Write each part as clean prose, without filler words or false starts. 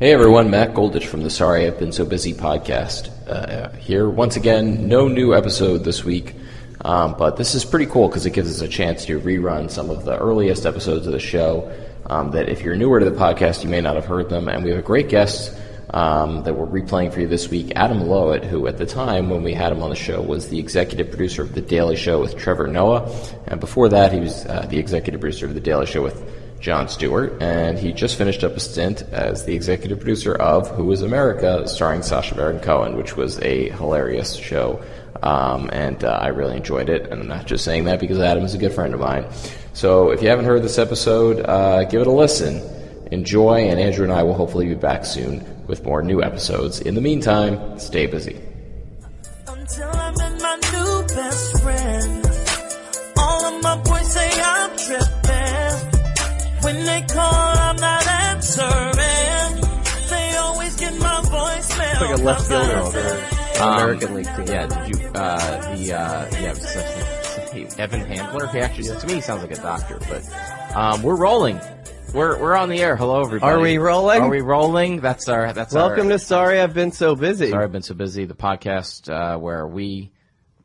Hey everyone, Matt Goldich from the Sorry I've Been So Busy podcast here. Once again, no new episode this week, but this is pretty cool because it gives us a chance to rerun some of the earliest episodes of the show that if you're newer to the podcast, you may not have heard them. And we have a great guest that we're replaying for you this week, Adam Lowitt, who at the time when we had him on the show was the executive producer of The Daily Show with Trevor Noah. And before that, he was the executive producer of The Daily Show with Jon Stewart, and he just finished up a stint as the executive producer of Who Is America, starring Sacha Baron Cohen, which was a hilarious show, and I really enjoyed it, and I'm not just saying that because Adam is a good friend of mine. So if you haven't heard this episode, give it a listen, enjoy, and Andrew and I will hopefully be back soon with more new episodes. In the meantime, stay busy. Until I met my new best friend, all of my boys say I'm tripping. When they call, I'm not answering. They always get my voicemail. It's like a left fielder over American League team. Yeah, did you, Evan Handler? He actually, to me, he sounds like a doctor, but, we're rolling. We're on the air. Hello, everybody. Are we rolling? Are we rolling? Welcome to Sorry I've Been So Busy. Sorry I've Been So Busy, the podcast, where we,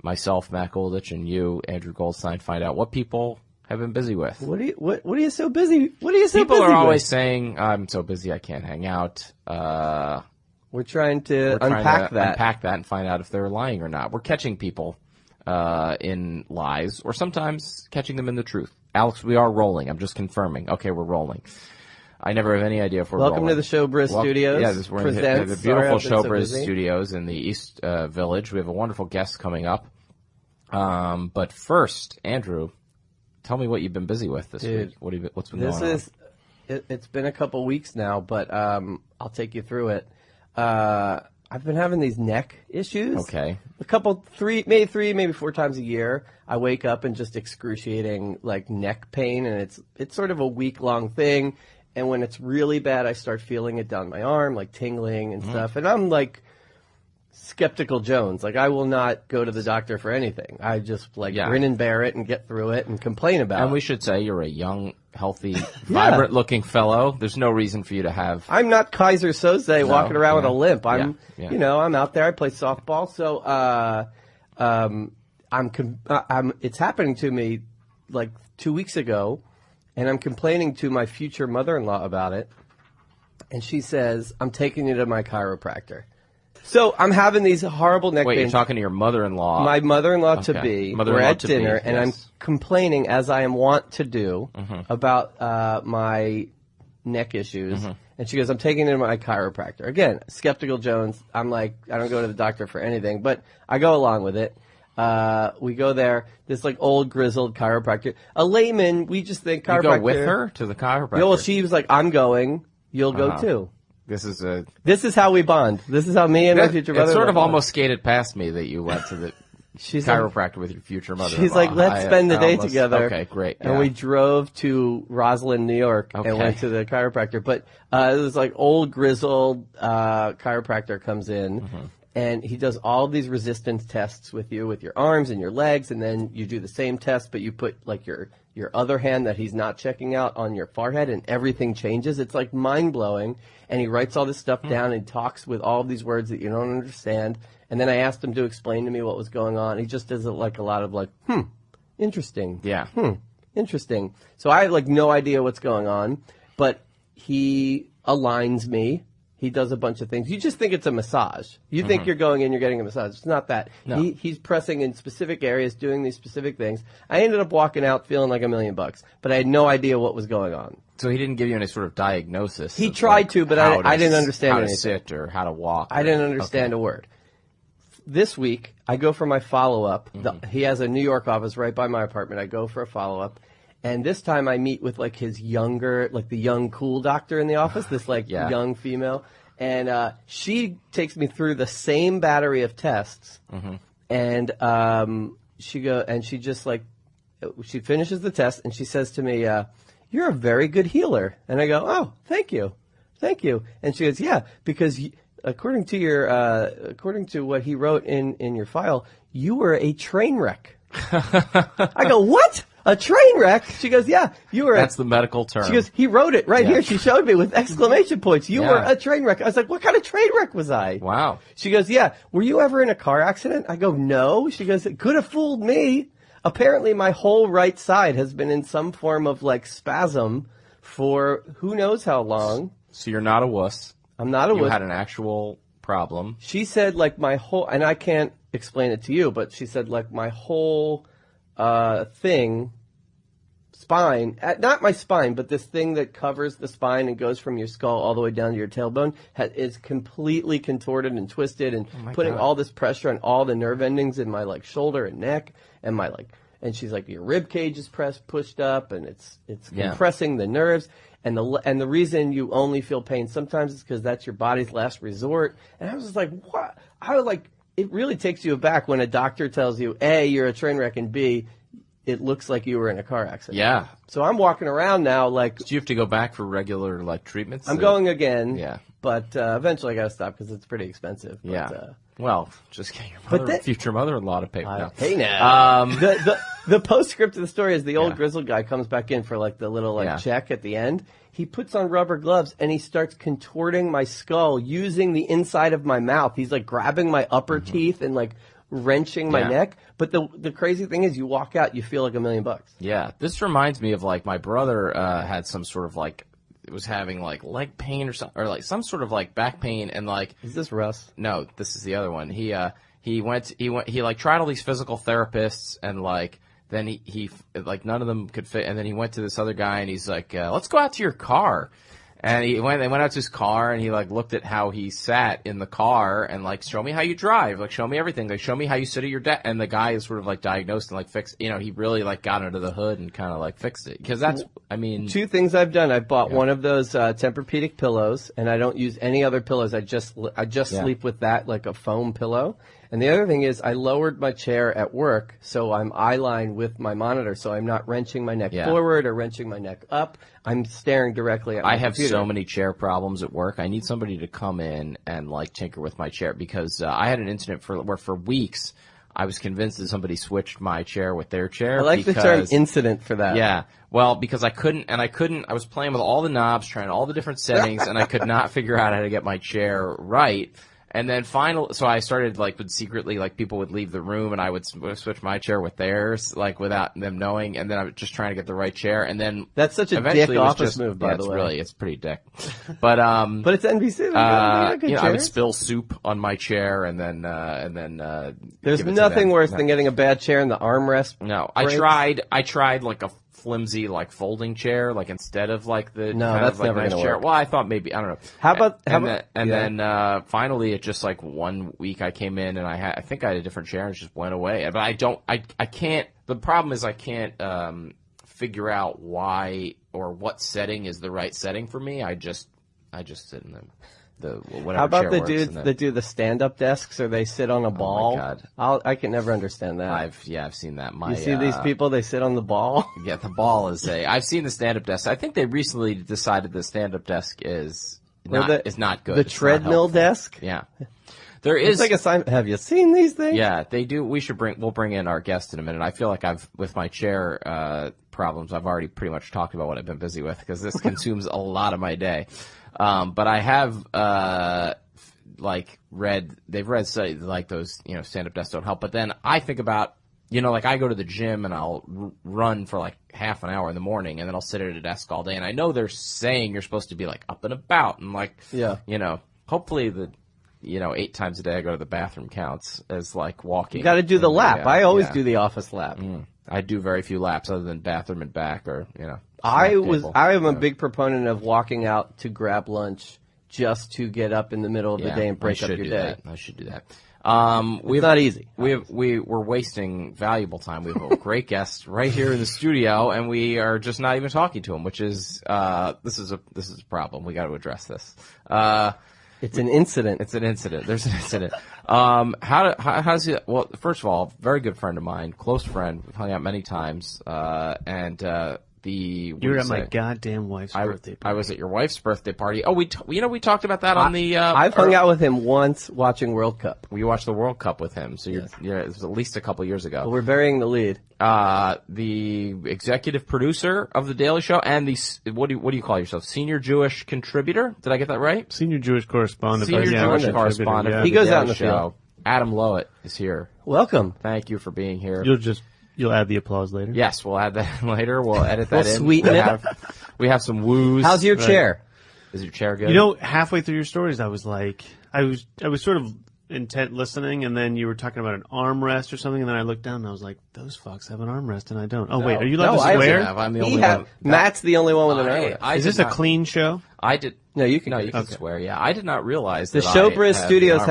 myself, Matt Goldich, and you, Andrew Goldstein, find out what people have been busy with. What are you so busy? What are you so busy with? People are always saying, I'm so busy I can't hang out. We're trying to unpack that and find out if they're lying or not. We're catching people in lies, or sometimes catching them in the truth. Alex, we are rolling. I'm just confirming. Okay, we're rolling. I never have any idea if we're rolling. Welcome to the Showbiz Studios. Yeah, we're in the beautiful Showbiz Studios in the East Village. We have a wonderful guest coming up. But first, Andrew, tell me what you've been busy with this week. What's been going on? It's been a couple weeks now, but I'll take you through it. I've been having these neck issues. Okay. Maybe 4 times a year. I wake up and just excruciating like neck pain, and it's sort of a week-long thing. And when it's really bad, I start feeling it down my arm, like tingling and stuff. And I'm like Skeptical Jones. Like, I will not go to the doctor for anything. I just grin and bear it and get through it and complain about it. And we should say you're a young, healthy, vibrant-looking fellow. There's no reason for you to have... I'm not Kaiser Soze walking around with a limp. I'm out there. I play softball. So, it's happening to me like 2 weeks ago, and I'm complaining to my future mother-in-law about it. And she says, I'm taking you to my chiropractor. So I'm having these horrible neck pains. Wait, you're talking to your mother-in-law? My mother-in-law to be. We're at dinner, and I'm complaining, as I am wont to do, about my neck issues. And she goes, I'm taking it to my chiropractor. Again, Skeptical Jones. I'm like, I don't go to the doctor for anything, but I go along with it. We go there. This old grizzled chiropractor. A layman, we just think chiropractor. You go with her to the chiropractor? Yeah, well, she was like, I'm going. You'll go too. This is how we bond. This is how me and my future mother-in-law It sort of bond. almost skated past me that you went to the chiropractor with your future mother-in-law. She's like, let's spend the day together. Okay, great. And we drove to Roslyn, New York, and went to the chiropractor. But it was old grizzled chiropractor comes in, and he does all of these resistance tests with you, with your arms and your legs, and then you do the same test, but you put your other hand that he's not checking out on your forehead, and everything changes. It's mind-blowing. And he writes all this stuff down and talks with all of these words that you don't understand. And then I asked him to explain to me what was going on. He just does a lot of interesting. Yeah. Interesting. So I have no idea what's going on, but he aligns me. He does a bunch of things. You just think it's a massage. You think you're going in, you're getting a massage. It's not that. No. He's pressing in specific areas, doing these specific things. I ended up walking out feeling like $1 million, but I had no idea what was going on. So he didn't give you any sort of diagnosis? He tried to, but I didn't understand anything. How to sit or how to walk? I didn't understand a word. This week, I go for my follow-up. He has a New York office right by my apartment. I go for a follow-up. And this time I meet with his younger, the young cool doctor in the office, this young female. And she takes me through the same battery of tests. And she she finishes the test and she says to me, you're a very good healer. And I go, oh, thank you. Thank you. And she goes, yeah, because according to what he wrote in your file, you were a train wreck. I go, what? A train wreck? She goes, yeah, you were. That's the medical term. She goes, he wrote it right here. She showed me with exclamation points. You were a train wreck. I was like, what kind of train wreck was I? Wow. She goes, yeah, were you ever in a car accident? I go, no. She goes, it could have fooled me. Apparently my whole right side has been in some form of like spasm for who knows how long. So you're not a wuss. I'm not a wuss. You had an actual problem. She said like my whole, and I can't explain it to you, but she said like my whole spine, not my spine, but this thing that covers the spine and goes from your skull all the way down to your tailbone is completely contorted and twisted and putting all this pressure on all the nerve endings in my like shoulder and neck and my like, and she's like, your rib cage is pushed up and it's compressing the nerves. And the reason you only feel pain sometimes is because that's your body's last resort. And I was just like, what? I was like, it really takes you aback when a doctor tells you, A, you're a train wreck, and B, it looks like you were in a car accident. Yeah. So I'm walking around now like... Do you have to go back for regular like treatments? I'm going again. Yeah. But eventually I got to stop because it's pretty expensive. But, yeah. Well, just get your future mother-in-law to pay for that. Hey now. The postscript of the story is the old grizzled guy comes back in for like the little check at the end. He puts on rubber gloves and he starts contorting my skull using the inside of my mouth. He's like grabbing my upper teeth and like wrenching my neck. But the crazy thing is you walk out, you feel like $1 million. Yeah. This reminds me of like my brother had some sort of like, was having like leg pain or something, or like some sort of like back pain, and like, is this Russ? No, this is the other one. He like tried all these physical therapists, and like then he like none of them could fit, and then he went to this other guy and he's like, let's go out to your car. And they went out to his car and he like looked at how he sat in the car and like, show me how you drive, like show me everything, like show me how you sit at your desk. And the guy is sort of like diagnosed and like fixed, he really like got under the hood and kind of like fixed it. Because that's, I mean, two things I've done. I bought one of those Tempur-Pedic pillows, and I don't use any other pillows. I just sleep with that, like a foam pillow. And the other thing is I lowered my chair at work so I'm eye-line with my monitor, so I'm not wrenching my neck forward or wrenching my neck up. I'm staring directly at my computer. I have so many chair problems at work. I need somebody to come in and like tinker with my chair, because I had an incident where for weeks I was convinced that somebody switched my chair with their chair. I like the term incident for that. Yeah. Well, because I was playing with all the knobs, trying all the different settings, and I could not figure out how to get my chair right. And then so I started would secretly, people would leave the room and I would switch my chair with theirs, without them knowing. And then I was just trying to get the right chair. And then that's such a dick office move, by the way. It's pretty dick. But it's NBC. I would spill soup on my chair and then there's nothing worse than getting a bad chair and the armrest. No, breaks. I tried like a flimsy folding chair instead of the that's never nice gonna chair. work. Well, I thought maybe, I don't know. Then finally it just 1 week I came in and I think I had a different chair and it just went away. But I can't. The problem is I can't figure out why or what setting is the right setting for me. I just sit in the whatever. How about chair the works dudes that do the stand-up desks, or they sit on a ball? Oh my God. I can never understand that. I've seen that. You see these people, they sit on the ball? Yeah, the ball is I've seen the stand-up desk. I think they recently decided the stand-up desk is not good. The treadmill desk? Yeah. There is. It's like a sign. Have you seen these things? Yeah, they do. We'll bring in our guest in a minute. I feel like with my chair problems, I've already pretty much talked about what I've been busy with, because this consumes a lot of my day. But I have they've read studies those, stand-up desks don't help. But then I think about, I go to the gym and I'll run for half an hour in the morning, and then I'll sit at a desk all day. And I know they're saying you're supposed to be up and about and hopefully 8 times a day I go to the bathroom counts as walking. You got to do the lap. I always do the office lap. I do very few laps other than bathroom and back, or I am a big proponent of walking out to grab lunch just to get up in the middle of the day and break up your day. I should do that. It's not easy. We're wasting valuable time. We have a great guest right here in the studio, and we are just not even talking to him, which is this is a problem. We got to address this. It's an incident. It's an incident. There's an incident. How does he? Well, first of all, very good friend of mine, close friend. We've hung out many times, and You were at my goddamn wife's birthday party. I was at your wife's birthday party. Oh, we talked about that on the. I've hung out with him once watching World Cup. We watched the World Cup with him, so it was at least a couple years ago. Well, we're burying the lead. The executive producer of the Daily Show and the what do you call yourself? Senior Jewish contributor? Did I get that right? Senior Jewish correspondent. Senior Jewish correspondent. Yeah. He goes out in the field. Adam Lowitt is here. Welcome. Thank you for being here. You'll add the applause later. Yes, we'll add that later. We'll edit that We'll in. sweeten it. We have some woos. How's your chair? Is your chair good? Halfway through your stories, I was like, I was sort of intent listening, and then you were talking about an armrest or something, and then I looked down and I was like, those fucks have an armrest, and I don't. Oh, wait, are you allowed to swear? I'm the only one. Matt's the only one with an armrest. Is this a clean show? I did. No, you can. No, you can swear. Yeah, I did not realize the that Showbiz Studios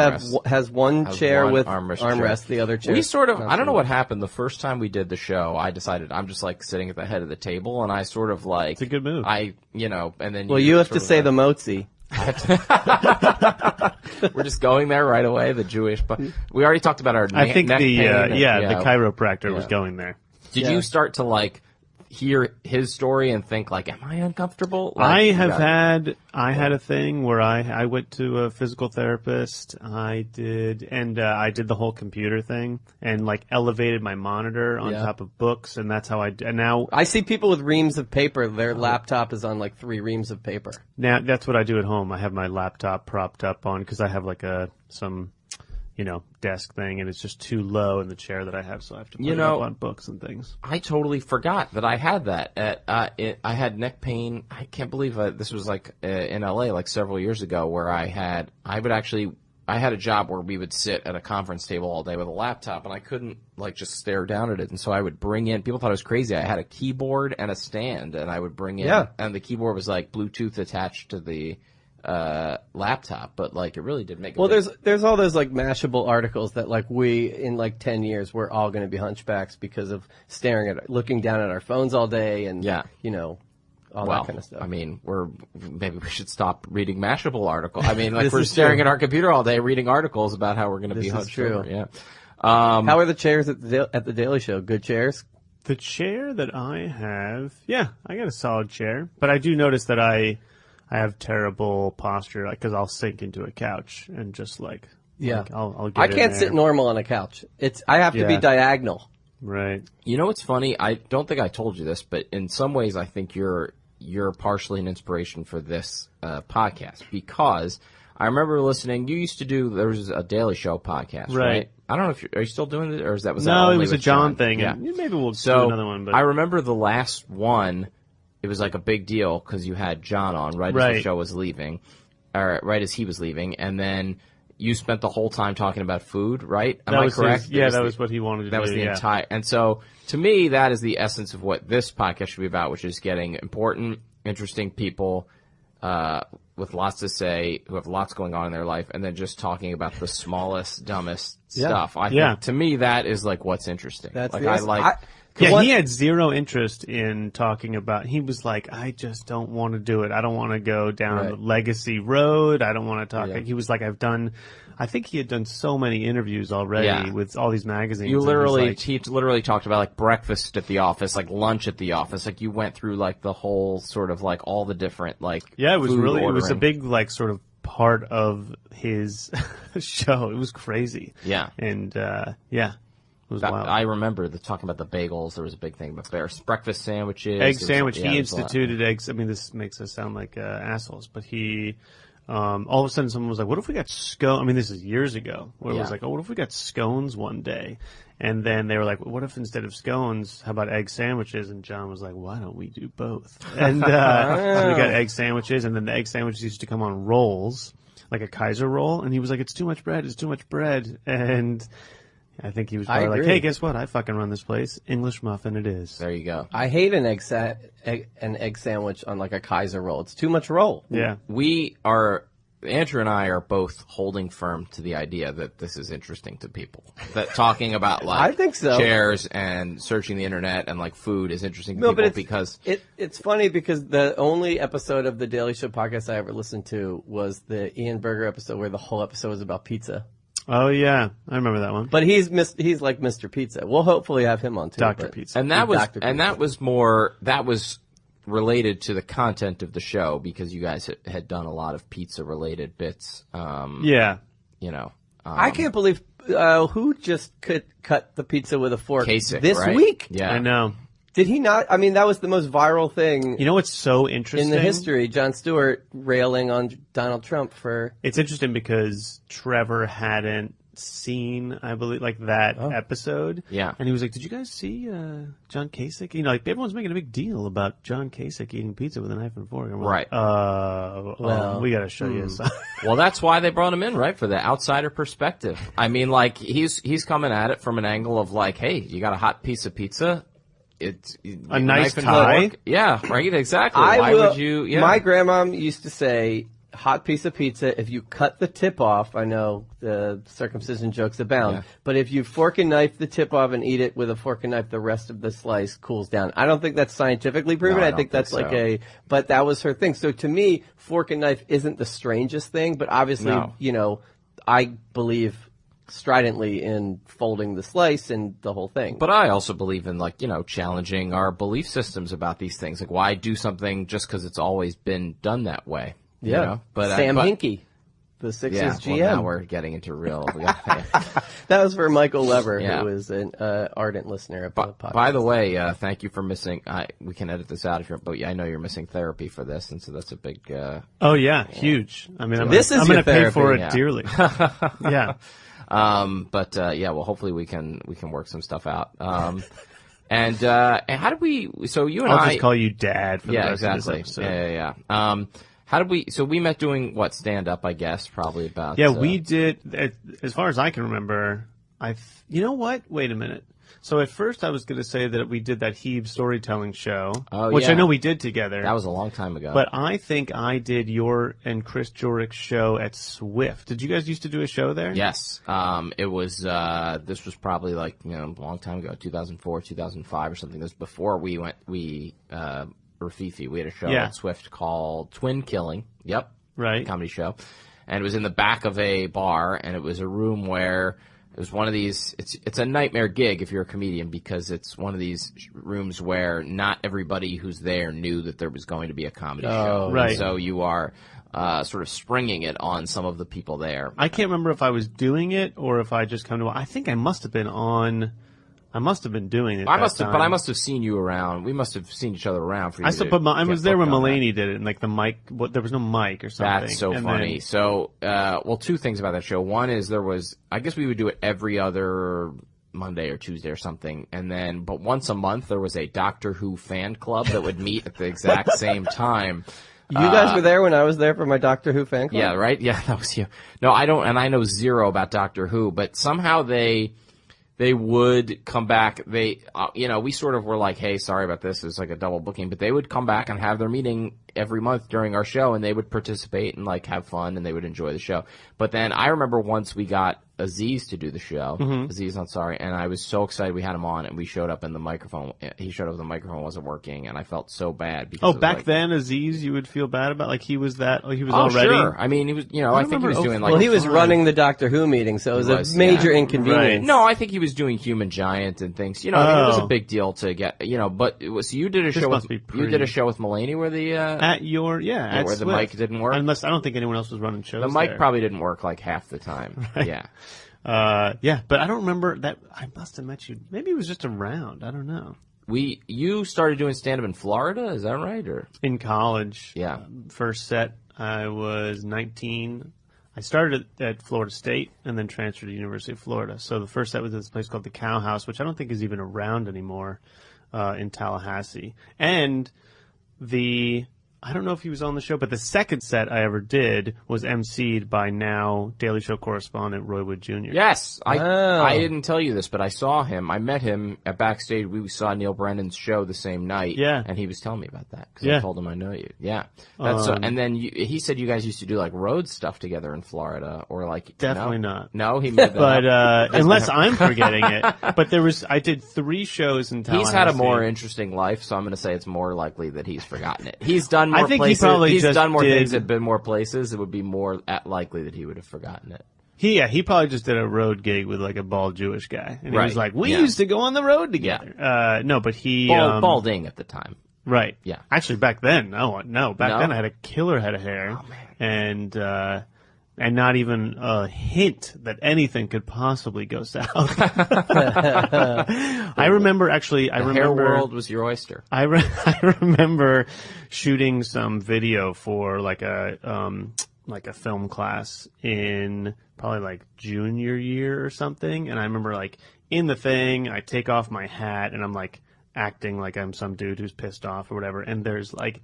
has one chair with armrest. The other chair. We sort of. I don't know what happened the first time we did the show. I decided I'm just like sitting at the head of the table, and I sort of like. It's a good move. And then. Well, you have to say the motzi. We're just going there right away. The Jewish, but we already talked about our. I think neck pain the chiropractor was going there. Did you start to like hear his story and think like, am I uncomfortable? I had a thing where I went to a physical therapist. I did the whole computer thing and like elevated my monitor on top of books, and that's how and now I see people with reams of paper. Their laptop is on like 3 reams of paper. Now that's what I do at home. I have my laptop propped up on because I have like some desk thing, and it's just too low in the chair that I have, so I have to put it up on books and things. I totally forgot that I had that. I had neck pain. I can't believe this was like in LA like several years ago, where I had a job where we would sit at a conference table all day with a laptop, and I couldn't like just stare down at it, and so I would bring in. People thought I was crazy. I had a keyboard and a stand, and I would bring in, and the keyboard was like Bluetooth attached to the laptop, but like it really did make. There's all those like Mashable articles that like we in like 10 years we're all going to be hunchbacks because of looking down at our phones all day and that kind of stuff. I mean, maybe we should stop reading Mashable articles. I mean, like we're staring at our computer all day reading articles about how we're going to be hunched over. Yeah. How are the chairs at the Daily Show? Good chairs? The chair that I have, I got a solid chair, but I do notice that I have terrible posture, like, because I'll sink into a couch and just like, I'll get I can't sit normal on a couch. I have to be diagonal. Right. You know what's funny? I don't think I told you this, but in some ways I think you're partially an inspiration for this podcast, because I remember listening. You used to there was a Daily Show podcast, right? I don't know if are you still doing it, or it was a John thing. Yeah. Maybe we'll do another one. But I remember the last one. It was like a big deal because you had John on right as the show was leaving, or right as he was leaving, and then you spent the whole time talking about food, right? Am I correct? That was what he wanted to do. That was the entire. And so, to me, that is the essence of what this podcast should be about, which is getting important, interesting people with lots to say, who have lots going on in their life, and then just talking about the smallest, dumbest stuff. I think, to me, that is like what's interesting. That's like he had zero interest in talking about. He was like, I just don't want to do it. I don't want to go down the legacy road. I don't want to talk. He was like, I think he had done so many interviews already with all these magazines. He literally talked about like breakfast at the office, like lunch at the office. Like you went through like the whole sort of like all the different like it was food it was a big like sort of part of his show. It was crazy. Yeah. And it was wild. I remember talking about the bagels. There was a big thing about breakfast sandwiches. Egg sandwich. He instituted eggs. I mean, this makes us sound like assholes, but he all of a sudden someone was like, what if we got scones? I mean, this is years ago, where it was like, what if we got scones one day? And then they were like, what if instead of scones, how about egg sandwiches? And John was like, why don't we do both? And so we got egg sandwiches, and then the egg sandwiches used to come on rolls, like a Kaiser roll. And he was like, it's too much bread. And I think he was probably like, hey, guess what? I fucking run this place. English muffin it is. There you go. I hate an egg sandwich on like a Kaiser roll. It's too much roll. Yeah. Andrew and I are both holding firm to the idea that this is interesting to people. That talking about like I think so. chairs and searching the internet and like food is interesting to people because it's funny because the only episode of the Daily Show podcast I ever listened to was the Ian Berger episode where the whole episode was about pizza. Oh yeah, I remember that one. But he's like Mr. Pizza. We'll hopefully have him on too. Dr. Pizza. And that was related to the content of the show because you guys had done a lot of pizza related bits. Yeah. You know. I can't believe who just could cut the pizza with a fork Kasich, this right? week. Yeah. I know. Did he not? I mean, that was the most viral thing. You know what's so interesting? In the history, Jon Stewart railing on Donald Trump for... It's interesting because Trevor hadn't seen, I believe, like that episode. Yeah. And he was like, did you guys see John Kasich? You know, like everyone's making a big deal about John Kasich eating pizza with a knife and fork. And we're Right. Like, we got to show you something. Well, that's why they brought him in, right? For the outsider perspective. I mean, like, he's coming at it from an angle of like, hey, you got a hot piece of pizza. It's a nice knife and tie. fork. Yeah, right, exactly. Why would you? Yeah. My grandma used to say, hot piece of pizza, if you cut the tip off, I know the circumcision jokes abound, but if you fork and knife the tip off and eat it with a fork and knife, the rest of the slice cools down. I don't think that's scientifically proven. No, I think that's so. But that was her thing. So to me, fork and knife isn't the strangest thing, but obviously, you know, I believe stridently in folding the slice and the whole thing. But I also believe in, like, you know, challenging our belief systems about these things. Like, why do something just because it's always been done that way? You know? But Sam Hinkie, the Sixers GM. Well, now we're getting into real. That was for Michael Lever, Yeah. who was an ardent listener of the podcast. By the way, thank you for missing. We can edit this out if you're. But I know you're missing therapy for this, and so that's a big. Oh yeah, huge. I mean, I'm This is going your to pay therapy. for it Yeah. dearly. Yeah. But yeah, well, hopefully we can work some stuff out. And how did we? So you and I'll I just call you Dad for the rest exactly. of this episode. Yeah. How did we? So we met doing what, stand up, I guess, probably about. Yeah, we did. As far as I can remember, you know what? Wait a minute. So at first I was going to say that we did that Heave storytelling show, which yeah. I know we did together. That was a long time ago. But I think I did your and Chris Jurick's show at Swift. Did you guys used to do a show there? Yes. It was. This was probably like a long time ago, 2004, 2005, or something. This was before we went. Rafifi. We had a show at Swift called Twin Killing. Yep. Right. Comedy show. And it was in the back of a bar, and it was a room where it was one of these, it's a nightmare gig if you're a comedian, because it's one of these rooms where not everybody who's there knew that there was going to be a comedy show. Right. And so you are sort of springing it on some of the people there. I can't remember if I was doing it or if I just come to, I think I must have been on, I must have been doing it. But I must have seen you around. We must have seen each other around. For you I was there when Mulaney did it, and like the mic, there was no mic or something. That's so funny. So, well, two things about that show. One is I guess we would do it every other Monday or Tuesday or something, but once a month there was a Doctor Who fan club that would meet at the exact same time. You guys were there when I was there for my Doctor Who fan club? Yeah, right? Yeah, that was you. No, I don't, and I know zero about Doctor Who, but somehow they would come back. We sort of were like, hey, sorry about this. It was like a double booking, but they would come back and have their meeting every month during our show, and they would participate and like have fun, and they would enjoy the show. But then I remember once we got Aziz to do the show, Aziz Ansari, and I was so excited we had him on, and we showed up and he showed up and the microphone wasn't working, and I felt so bad. Because back then, Aziz, you would feel bad about, like he was already. Sure. I mean, he was, I think he was doing like. Well, he was running the Doctor Who meeting, so it was a major inconvenience. Right. No, I think he was doing Human Giant and things. I mean, it was a big deal to get, but it was, you did a show with Mulaney where the, where the mic didn't work. Unless I don't think anyone else was running shows. The mic there. probably didn't work like half the time. Right. Yeah. But I don't remember that. I must have met you. Maybe it was just around. I don't know. You started doing stand-up in Florida, is that right? Or in college? Yeah. First set, I was 19. I started at Florida State and then transferred to University of Florida. So the first set was at this place called the Cow House, which I don't think is even around anymore, in Tallahassee. And I don't know if he was on the show, but the second set I ever did was emceed by now Daily Show correspondent Roy Wood Jr. Yes. I didn't tell you this, but I saw him. I met him at backstage. We saw Neil Brennan's show the same night. Yeah. And he was telling me about that because I told him I know you. Yeah. That's and then he said you guys used to do like road stuff together in Florida, or like definitely not. No, he made that but up. Unless I'm forgetting it. But I did 3 shows in Tallahassee. He's had a more interesting life, so I'm going to say it's more likely that he's forgotten it. He's done more I think places. He probably he's just done more did. things, have been more places. It would be more likely that he would have forgotten it. He probably just did a road gig with like a bald Jewish guy, and he was like, "We Yeah. used to go on the road together." No, but he Balding at the time. right. Yeah. Actually, back then, no, back No? then I had a killer head of hair, and not even a hint that anything could possibly go south. I remember Hair world was your oyster. I remember shooting some video for like a film class in probably like junior year or something, and I remember like in the thing I take off my hat and I'm like acting like I'm some dude who's pissed off or whatever, and there's like,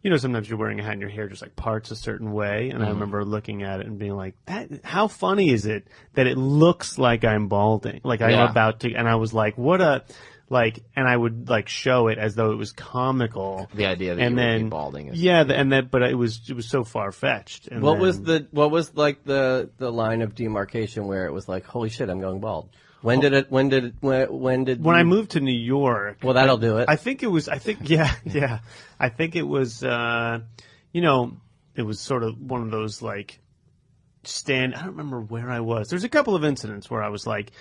you know, sometimes you're wearing a hat and your hair just like parts a certain way, and I remember looking at it and being like, "That, how funny is it that it looks like I'm balding, like I'm about to?" And I was like, "What a like," and I would like show it as though it was comical. The idea that you would be balding is but it was so far fetched. What was like the line of demarcation where it was like, holy shit, I'm going bald? When did when I moved to New York? Well, that'll do it. I think it was you know, it was sort of one of those like I don't remember where I was. There's a couple of incidents where I was like,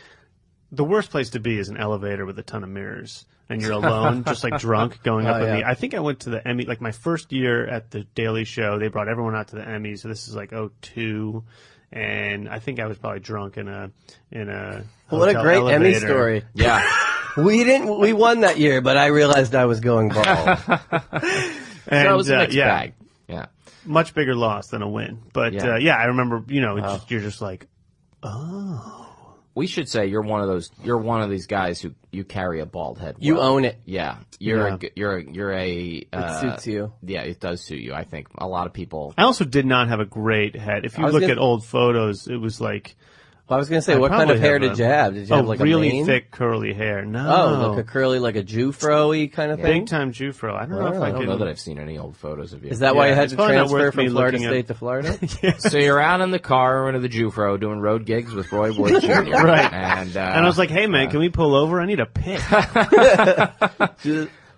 the worst place to be is an elevator with a ton of mirrors and you're alone, just like drunk going up. I think I went to the Emmy, like my first year at the Daily Show, they brought everyone out to the Emmys. So this is like 2002. And I think I was probably drunk in a what a great elevator. Emmy story. Yeah. We won that year, but I realized I was going bald. So it was a mixed bag. Yeah. Much bigger loss than a win. But I remember, you know, you're just like, oh. We should say you're one of these guys who you carry a bald head. You own it. Yeah. It suits you. Yeah, it does suit you. I think a lot of people. I also did not have a great head. If you look at old photos, it was like. Well, I was going to say, what kind of hair did you have? Did you have like really a mane? thick curly hair? No. Oh, like a curly, like a Jufro-y kind of thing? Big time Jufro. I don't know if I don't know that I've seen any old photos of you. Is that why you had to transfer from Florida looking State to Florida? So you're out in the car into the Jufro doing road gigs with Roy Wood Jr. Right. And I was like, hey man, can we pull over? I need a pick.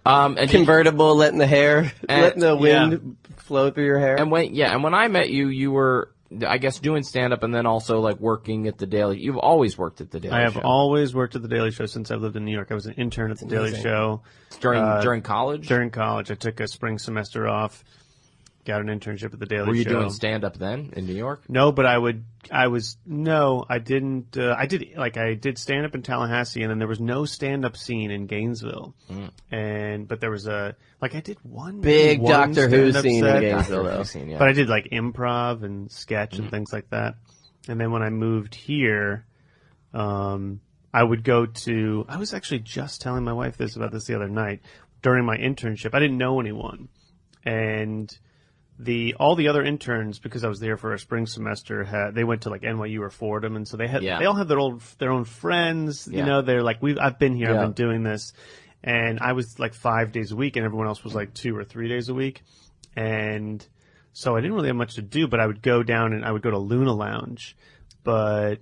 And Convertible, letting the wind flow through your hair. And when I met you, you were, I guess, doing stand-up and then also like working at the Daily. You've always worked at the Daily Show. I have always worked at the Daily Show since I've lived in New York. I was an intern at the Daily Show during college. During college, I took a spring semester off. Got an internship at the Daily Show. Were you doing stand-up then in New York? No, but I didn't. I did stand-up in Tallahassee, and then there was no stand-up scene in Gainesville. But there was I did one big Doctor Who scene set, in Gainesville, though. But I did like improv and sketch and things like that. And then when I moved here, I would go to. I was actually just telling my wife about this the other night. During my internship, I didn't know anyone, and all the other interns, because I was there for a spring semester, they went to like NYU or Fordham, and so they all had their own friends. You know, they're like, I've been here, I've been doing this, and I was like 5 days a week, and everyone else was like 2 or 3 days a week, and so I didn't really have much to do. But I would go down and I would go to Luna Lounge, and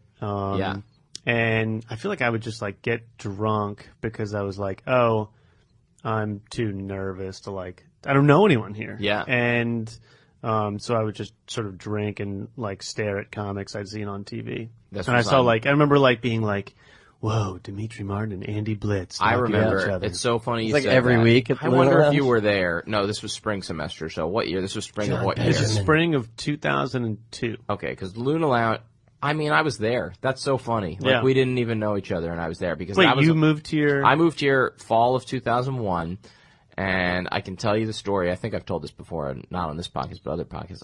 I feel like I would just like get drunk because I was like, oh, I'm too nervous to like. I don't know anyone here. Yeah. And so I would just sort of drink and like stare at comics I'd seen on TV. I remember like being like, whoa, Dimitri Martin and Andy Blitz. I remember. It's so funny you like said every that. week at I wonder if you were there. No, this was spring semester. So what year? This was spring of what year? This is spring of 2002. Okay, because Luna Lounge. I mean, I was there. That's so funny. Like we didn't even know each other, and I was there because you moved here. I moved here fall of 2001. And I can tell you the story. I think I've told this before, not on this podcast, but other podcasts.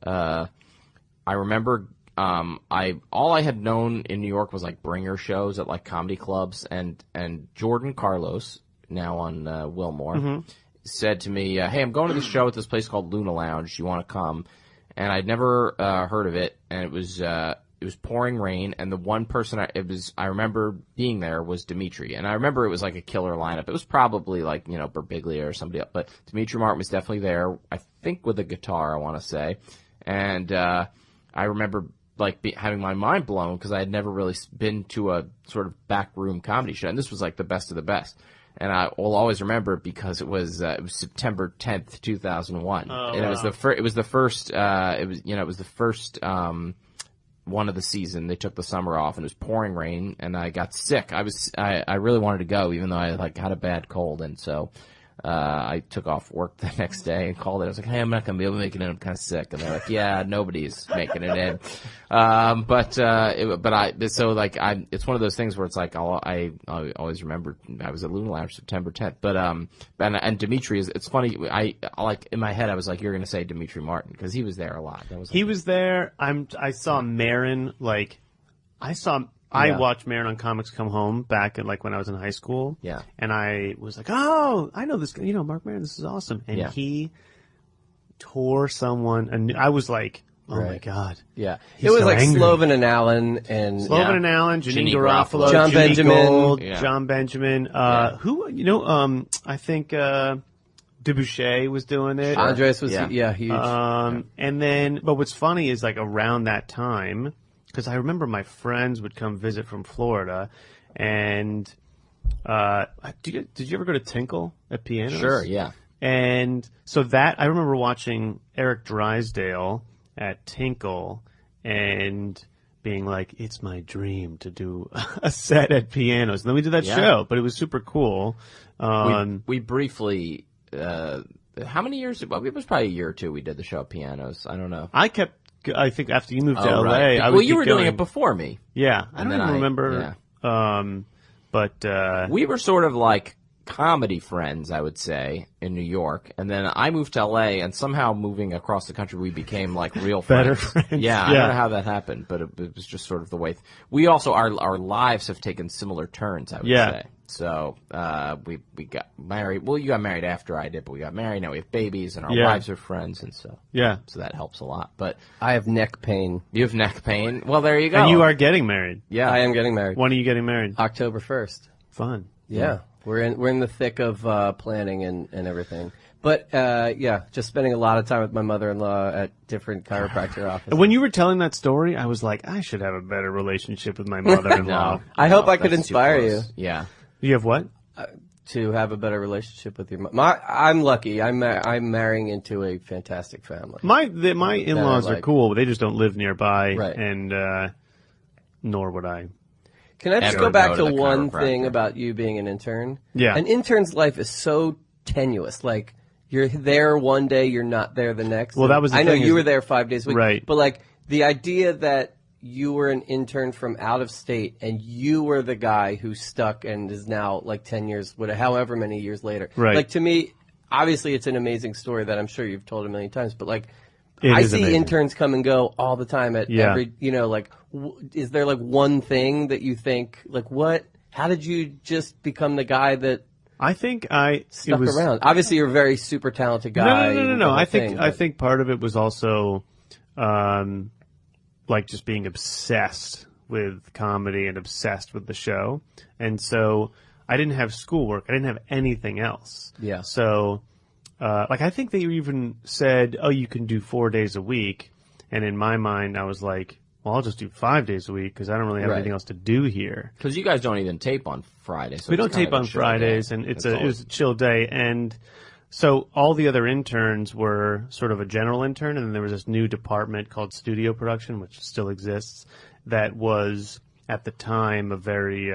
I remember, all I had known in New York was like bringer shows at like comedy clubs, and Jordan Carlos, now on Wilmore, said to me, "Hey, I'm going to this show at this place called Luna Lounge. You want to come?" And I'd never heard of it, and it was pouring rain, and the one person I remember being there was Dimitri, and I remember it was like a killer lineup. It was probably like, you know, Birbiglia or somebody else, but Dimitri Martin was definitely there, I think with a guitar, I want to say, and I remember like having my mind blown because I had never really been to a sort of backroom comedy show, and this was like the best of the best. And I will always remember it because it was September 10th, 2001, and it was the first one of the season. They took the summer off, and it was pouring rain, and I got sick. I really wanted to go, even though I had a bad cold, and so I took off work the next day and called it. I was like, hey, I'm not going to be able to make it in. I'm kind of sick. And they're like, yeah, nobody's making it in. It's one of those things where it's like, I always remember I was at Luna Lounge September 10th. But, and Dimitri it's funny. In my head, I was like, you're going to say Dimitri Martin because he was there a lot. He was there. I saw Marin, I watched Marin on Comics Come Home back in, when I was in high school. Yeah. And I was like, oh, I know this guy, Mark Maron, this is awesome. And he tore someone, and I was like, oh my God. Yeah. He's it was so like angry. Sloven and Allen and and Allen, Janine Garofalo, John Jimmy Benjamin. Gold, Yeah. John Benjamin. Who, I think, Debouchet was doing it. Andres was, huge. And then, but what's funny is around that time, because I remember my friends would come visit from Florida, and did you ever go to Tinkle at Pianos? Sure, yeah. And so I remember watching Eric Drysdale at Tinkle and being like, it's my dream to do a set at Pianos. And then we did that show, but it was super cool. We briefly, how many years? Well, it was probably a year or two we did the show at Pianos. I don't know. I think after you moved to LA, right. You were doing it before me. Yeah, I don't even remember. Yeah. We were sort of like comedy friends, I would say, in New York, and then I moved to LA, and somehow moving across the country, we became like real friends. Better friends. Yeah, I don't know how that happened, but it was just sort of the way. We also our lives have taken similar turns, I would say. So we got married. Well, you got married after I did, but we got married. Now we have babies, and our wives are friends, and so that helps a lot. But I have neck pain. You have neck pain. Well, there you go. And you are getting married. Yeah, I am getting married. When are you getting married? October 1st. Fun. Yeah. We're in the thick of planning and everything. But just spending a lot of time with my mother-in-law at different chiropractor offices. When you were telling that story, I was like, I should have a better relationship with my mother-in-law. I hope I could inspire you. Yeah. You have what? To have a better relationship with your mom. I'm lucky. I'm marrying into a fantastic family. My in-laws are cool, but they just don't live nearby, Right. and nor would I. Can I just Ever go back go to to the one chiropractor. thing about you being an intern? Yeah. An intern's life is so tenuous. Like, you're there one day, you're not there the next. Well, that was the I know thing you is- were there 5 days a week. Right. But, the idea that you were an intern from out of state and you were the guy who stuck and is now, 10 years, however many years later. Right. To me, obviously it's an amazing story that I'm sure you've told a million times, but, It I is see amazing. interns come and go all the time at every, is there one thing that you think, how did you just become the guy that I think stuck around? Obviously you're a very super talented guy. No. I think part of it was also, just being obsessed with comedy and obsessed with the show. And so I didn't have schoolwork. I didn't have anything else. Yeah. So, I think they even said, oh, you can do 4 days a week. And in my mind, I was like, well, I'll just do 5 days a week because I don't really have Right. anything else to do here. Because you guys don't even tape on Fridays. So We it's don't kind tape of a on chill Fridays, day. and it always- was a chill day. And so all the other interns were sort of a general intern, and then there was this new department called studio production, which still exists, that was at the time a very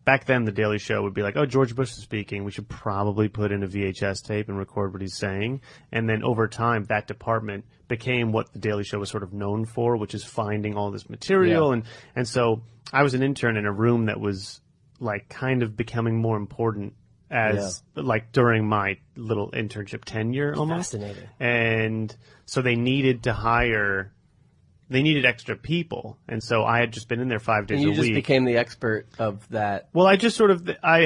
back then the Daily Show would be like, oh, George Bush is speaking. We should probably put in a VHS tape and record what he's saying. And then over time, that department became what the Daily Show was sort of known for, which is finding all this material. Yeah. And so I was an intern in a room that was kind of becoming more important as during my little internship tenure almost. Fascinating. And so they needed extra people. And so I had just been in there 5 days And you a just week. became the expert of that. Well, I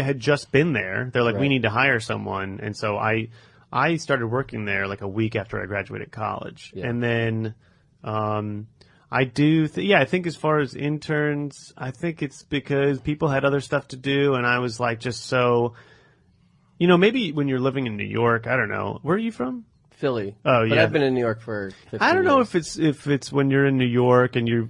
had just been there. They're like, we Right. need to hire someone. And so I started working there a week after I graduated college. Yeah. And then, I think as far as interns, I think it's because people had other stuff to do. And I was just so, maybe when you're living in New York, I don't know. Where are you from? Philly. Oh, But yeah. I've been in New York for 15 I don't know years. if it's when you're in New York and you're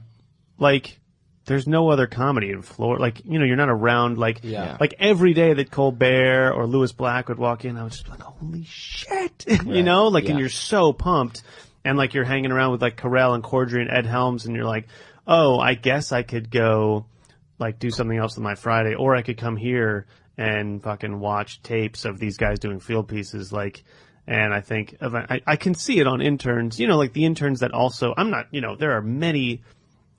there's no other comedy in Florida. You're not around Yeah. every day that Colbert or Louis Black would walk in, I would just be like, holy shit, and you're so pumped. and like you're hanging around with like Carell and Cordry and Ed Helms, and you're like, oh, I guess I could go like do something else with my Friday, or I could come here and fucking watch tapes of these guys doing field pieces, like. And I think I can see it on interns, like the interns that also, I'm not, there are many,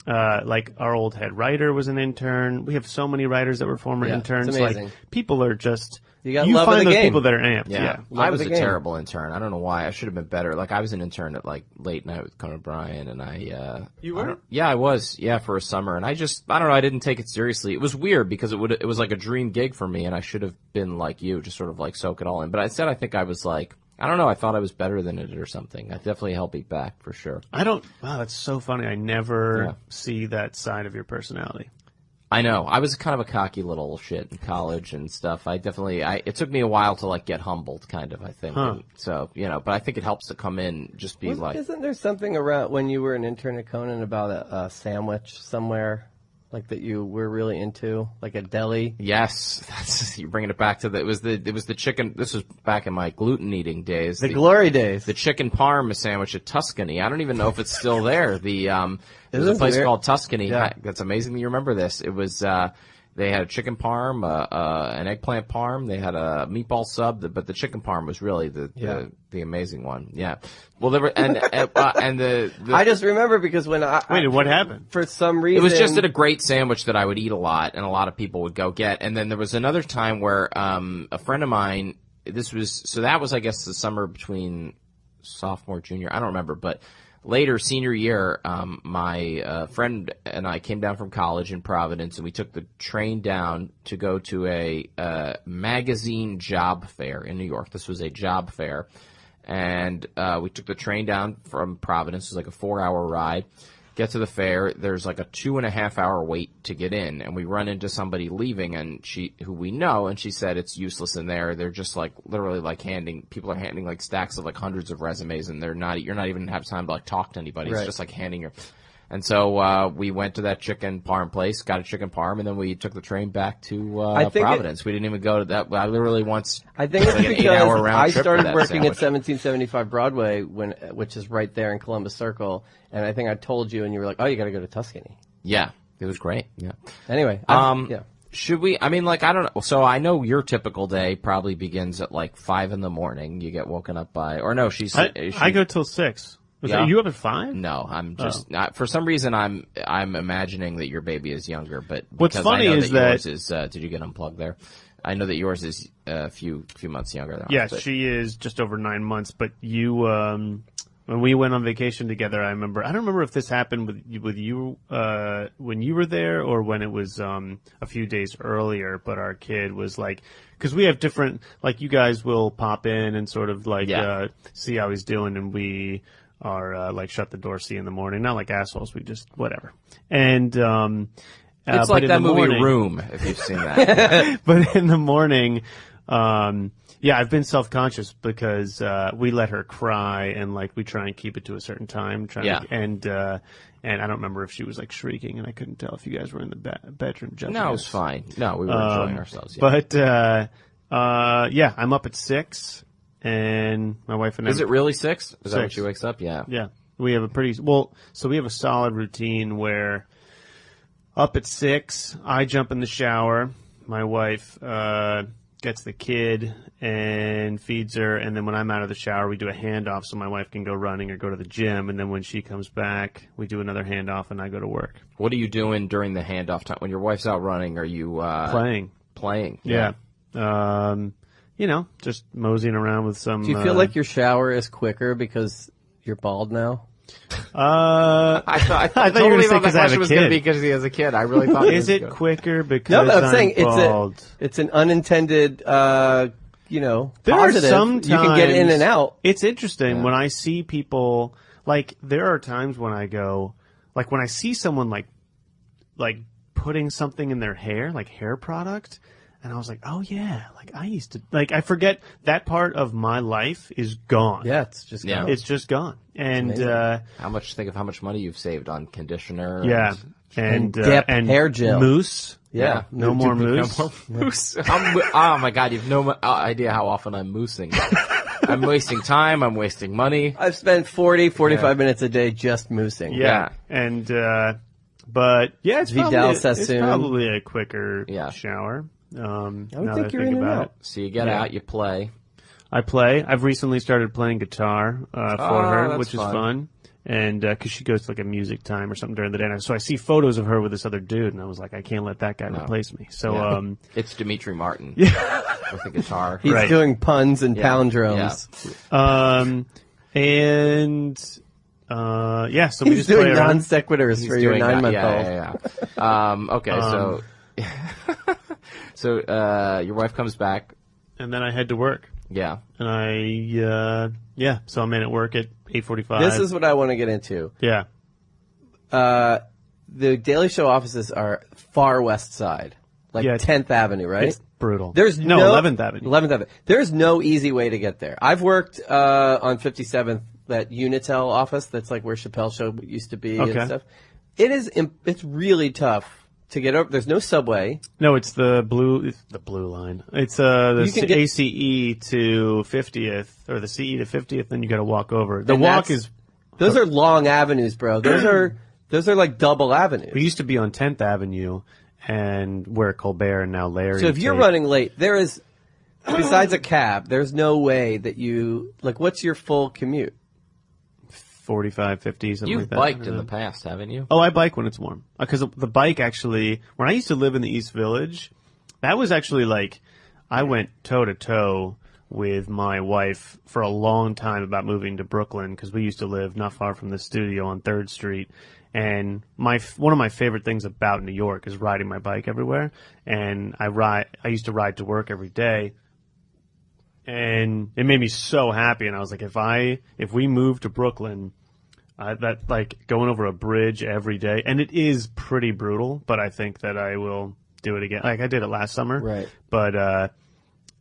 like our old head writer was an intern. We have so many writers that were former interns. It's amazing. Like people are just, you find those game. people that are amped. Yeah. I was a terrible intern. I don't know why. I should have been better. Like I was an intern at like late night with Conan O'Brien, and You were? I was. Yeah, for a summer, and I don't know. I didn't take it seriously. It was weird because it was like a dream gig for me, and I should have been like you, just sort of like soak it all in. But I think I was like. I don't know. I thought I was better than it or something. I definitely held me back for sure. Wow, that's so funny. I never see that side of your personality. I know. I was kind of a cocky little shit in college and stuff. It took me a while to like get humbled, kind of, I think. Huh. And so, but I think it helps to come in, just be like. Isn't there something around when you were an intern at Conan about a sandwich somewhere? Like that you were really into, like a deli. Yes, you're bringing it back to it was the chicken. This was back in my gluten eating days. The glory days. The chicken parm sandwich at Tuscany. I don't even know if it's still there. There's a place called Tuscany. Yeah. That's amazing that you remember this. It was they had a chicken parm, an eggplant parm. They had a meatball sub, but the chicken parm was really the amazing one. Yeah. Well, there were and the I just remember because when Wait, what happened? For some reason, it was just a great sandwich that I would eat a lot, and a lot of people would go get. And then there was another time where a friend of mine. That was I guess the summer between sophomore junior. I don't remember, but. Later, senior year, my friend and I came down from college in Providence, and we took the train down to go to a magazine job fair in New York. This was a job fair, and we took the train down from Providence. It was like a 4-hour ride. Get to the fair. There's like a 2.5-hour wait to get in, and we run into somebody leaving, and who we know, and she said it's useless in there. They're just like literally like people are handing like stacks of like hundreds of resumes, and you're not even have time to like talk to anybody. It's just like handing your. And so we went to that chicken parm place, got a chicken parm, and then we took the train back to Providence. We didn't even go to that. I literally once. I think it's like an because 8-hour round I trip started for that working at sandwich. 1775 Broadway, which is right there in Columbus Circle, and I think I told you, and you were like, "Oh, you got to go to Tuscany." Yeah, it was great. Yeah. Anyway, Should we? I mean, like, I don't know. So I know your typical day probably begins at like 5 a.m. You get woken up by, or no? I go till 6. Are you up at 5? No, I'm just not. For some reason, I'm imagining that your baby is younger. But what's funny is that yours is. Did you get unplugged there? I know that yours is a few months younger than ours. Yeah, she is just over 9 months. But you, when we went on vacation together, I don't remember if this happened with you when you were there or when it was a few days earlier. But our kid was like, because we have different, like you guys will pop in and sort of like see how he's doing, and we. Are like shut the door, see in the morning. Not like assholes, we just whatever. And it's like that movie Room, if you've seen that. But in the morning, I've been self-conscious because we let her cry, and like we try and keep it to a certain time. And I don't remember if she was like shrieking, and I couldn't tell if you guys were in the bedroom. No, it was fine. No, we were enjoying ourselves. Yeah. But I'm up at 6. And my wife and I. Is it really 6? Is 6. that when she wakes up? Yeah. Yeah. We have we have a solid routine where up at 6, I jump in the shower. My wife gets the kid and feeds her. And then when I'm out of the shower, we do a handoff so my wife can go running or go to the gym. And then when she comes back, we do another handoff and I go to work. What are you doing during the handoff time? When your wife's out running, are you playing? Yeah. Just moseying around with some... Do you feel like your shower is quicker because you're bald now? I thought you were going to say because I have a was going to kid. be because he has a kid. I really thought. Is it quicker because I'm saying bald? it's an unintended, There positive. are sometimes you can get in and out. It's interesting when I see people, like, there are times when I go, like, when I see someone, like putting something in their hair, like hair product, and I was like, oh, yeah, like, I used to, like, I forget that part of my life is gone. Yeah, it's just gone. It's just gone. And, think of how much money you've saved on conditioner. And Dip hair gel. Mousse. Yeah. No more mousse. No more mousse. Oh my God, you've no idea how often I'm moosing. I'm wasting time. I'm wasting money. I've spent 45 minutes a day just moosing. Yeah. And, but yeah, it's probably a quicker shower. I would think you're in and out. So you get out, you play. I play. I've recently started playing guitar for her, which is fun. And because she goes to like a music time or something during the day. And so I see photos of her with this other dude, and I was like, I can't let that guy replace me. So it's Dimitri Martin with the guitar. He's doing puns and palindromes. And so we He's just play doing around. non sequiturs for your 9-month-old. Okay, so your wife comes back, and then I head to work. Yeah, and so I'm in at work at 8:45. This is what I want to get into. Yeah. The Daily Show offices are far west side, like 10th Avenue, right? It's brutal. There's no 11th Avenue. 11th Avenue. There's no easy way to get there. I've worked on 57th, that Unitel office. That's like where Chappelle Show used to be and stuff. It's really tough to get over. There's no subway. No, it's the blue line. It's the ACE to 50th or the CE to 50th. Then you got to walk over. Those are long avenues, bro. Those are like double avenues. We used to be on 10th Avenue, and where Colbert and now Larry. So if you're running late, there is, besides a cab, there's no way that you what's your full commute? 45, 50, something like that. You've biked in the past, haven't you? Oh, I bike when it's warm. Because the bike actually, when I used to live in the East Village, that was actually like, I went toe-to-toe with my wife for a long time about moving to Brooklyn, because we used to live not far from the studio on 3rd Street. And one of my favorite things about New York is riding my bike everywhere. And I used to ride to work every day. And it made me so happy. And I was like, if we moved to Brooklyn, that like going over a bridge every day, and it is pretty brutal, but I think that I will do it again. Like I did it last summer. Right. But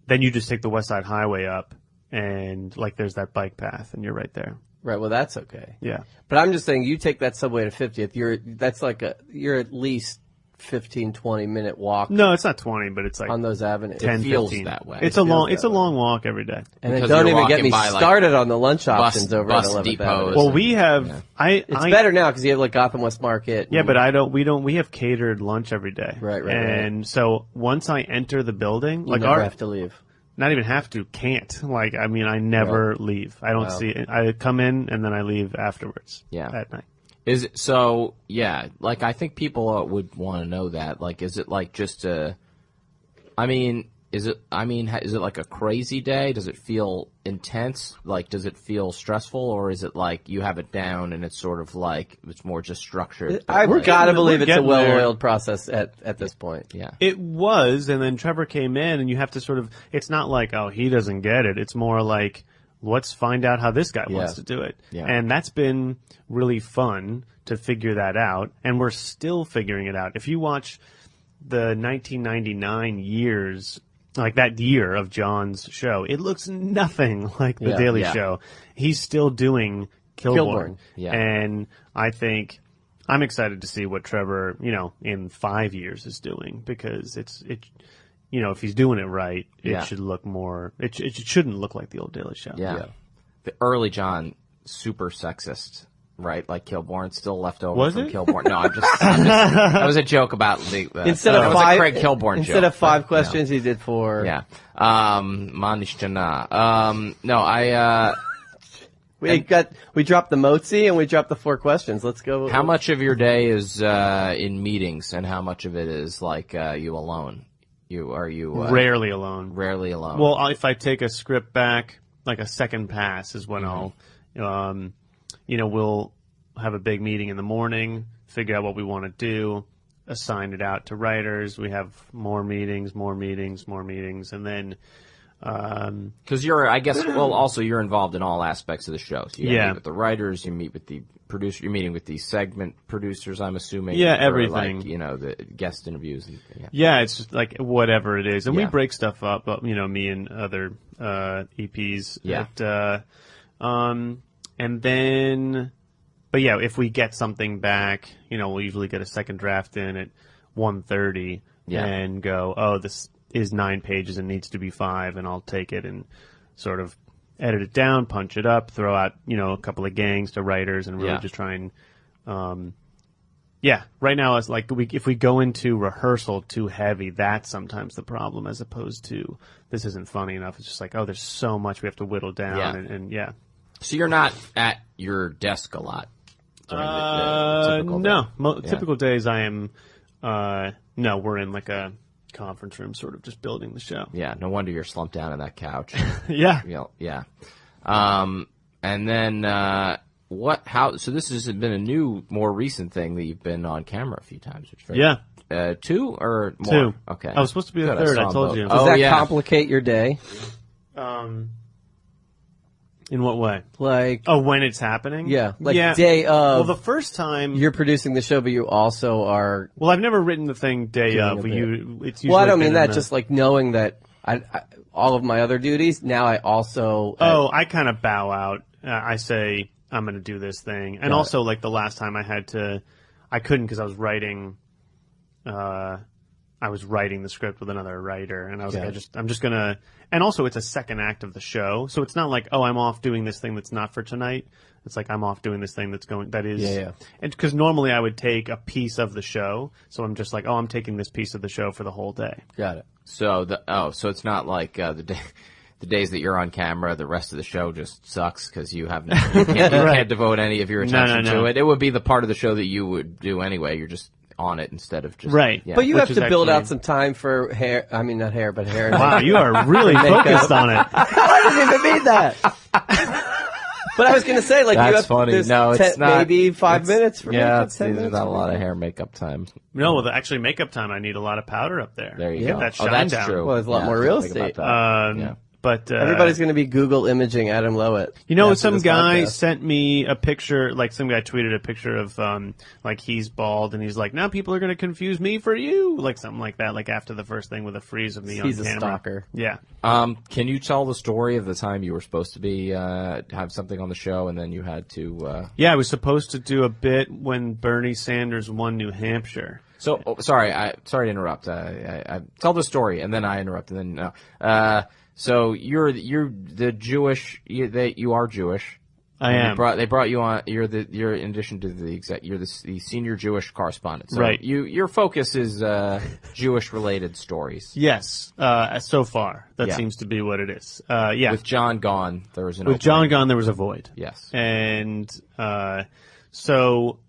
then you just take the West Side Highway up, and like there's that bike path, and you're right there. Right. Well, that's okay. Yeah. But I'm just saying, you take that subway to 50th, you're at least 15, 20-minute walk. No, it's not 20, but it's like on those avenues. 10, it feels 15. that way. It's a long walk every day. And then don't even get me started on the lunch options over at 11th Avenue. Well, we have it's better now because you have like Gotham West Market. Yeah, but we have catered lunch every day. Right. And so once I enter the building, you never have to leave. Not even have to, can't. Like, I mean, I never leave. I don't see it. I come in and then I leave afterwards. Yeah. At night. Is it so? Yeah, like I think people would want to know that. Like, is it like just a? Is it like a crazy day? Does it feel intense? Like, does it feel stressful, or is it like you have it down and it's sort of like it's more just structured? I've got to believe it's a well-oiled process at this point. Yeah, it was, and then Trevor came in, and you have to sort of. It's not like he doesn't get it. It's more like, let's find out how this guy wants to do it. Yeah. And that's been really fun to figure that out. And we're still figuring it out. If you watch the 1999 years, like that year of John's show, it looks nothing like The Daily Show. He's still doing Kilborn. Yeah. And I think I'm excited to see what Trevor, in 5 years is doing, because if he's doing it right, it should look more. It shouldn't look like the old Daily Show. Yeah. The early John, super sexist, right? Like Kilborn, still left over was from it? Kilborn. No, I'm just that was a joke about the instead of that was a Craig Kilborn joke. Instead of 5 questions, he did 4. Yeah. Manishjana. No, we dropped the motzi and we dropped the 4 questions. Let's go. How much of your day is in meetings, and how much of it is like you alone? Rarely alone. Rarely alone. Well, if I take a script back, like a second pass is when I'll, we'll have a big meeting in the morning, figure out what we want to do, assign it out to writers. We have more meetings, and then. Because also you're involved in all aspects of the show. So you meet with the writers, you meet with the producer, you're meeting with the segment producers, I'm assuming. Yeah, for everything. The guest interviews. And, it's just like whatever it is. And we break stuff up, me and other EPs. Yeah. And then, but if we get something back, we'll usually get a second draft in at 1:30 and go, this is 9 pages and needs to be 5, and I'll take it and sort of edit it down, punch it up, throw out, a couple of gangs to writers, and really just try and, right now it's like if we go into rehearsal too heavy, that's sometimes the problem, as opposed to this isn't funny enough. It's just like, oh, there's so much we have to whittle down, and So you're not at your desk a lot during the typical day? No. Typical days I am, no, we're in like a conference room sort of just building the show. Yeah, no wonder you're slumped down in that couch. Yeah. Yeah. And then, so this has been a new, more recent thing that you've been on camera a few times, which is very, 2 or more? 2. Okay. I was supposed to be the third, I told you. Does that complicate your day? In what way? Like, when it's happening? Yeah, day of. Well, the first time you're producing the show, but you also are. Well, I've never written the thing day of. It's usually I don't mean that. Just like knowing that all of my other duties. Now I also. I kind of bow out. I say I'm going to do this thing, and also like the last time I couldn't because I was writing. I was writing the script with another writer, and I was like, I'm just gonna. And also, it's a second act of the show, so it's not like, I'm off doing this thing that's not for tonight. It's like I'm off doing this thing that is. Yeah. And because normally I would take a piece of the show, so I'm just like, I'm taking this piece of the show for the whole day. Got it. So so it's not like the days that you're on camera, the rest of the show just sucks because you can't devote any of your attention to it. It would be the part of the show that you would do anyway. You're just on it instead of just right. Yeah. But you have to build out some time for hair. I mean, not hair, but hair. Wow, you are really focused on it. I didn't even mean that. But I was going to say, like, that's you have funny. No, it's not. Maybe 5 minutes for makeup. There's not a lot of hair makeup time. No, well, actually, makeup time. I need a lot of powder up there. There you get go. that shine that's down. true. Well, there's a lot more real estate. But everybody's going to be Google imaging Adam Lowitt. Some guy sent me a picture, like some guy tweeted a picture of, like he's bald and he's like, now people are going to confuse me for you, like something like that, like after the first thing with a freeze of me on camera. He's a stalker. Yeah. Can you tell the story of the time you were supposed to be, have something on the show and then you had to, Yeah, I was supposed to do a bit when Bernie Sanders won New Hampshire. So, sorry to interrupt. I tell the story and then I interrupt and then no. So you're the Jewish. You are Jewish. I am. They brought you on. You're in addition to the exec. You're the senior Jewish correspondent. So right. Your focus is Jewish related stories. Yes. So far, that seems to be what it is. Yeah. With John gone, there was an. With John gone, there was a void. Yes. And so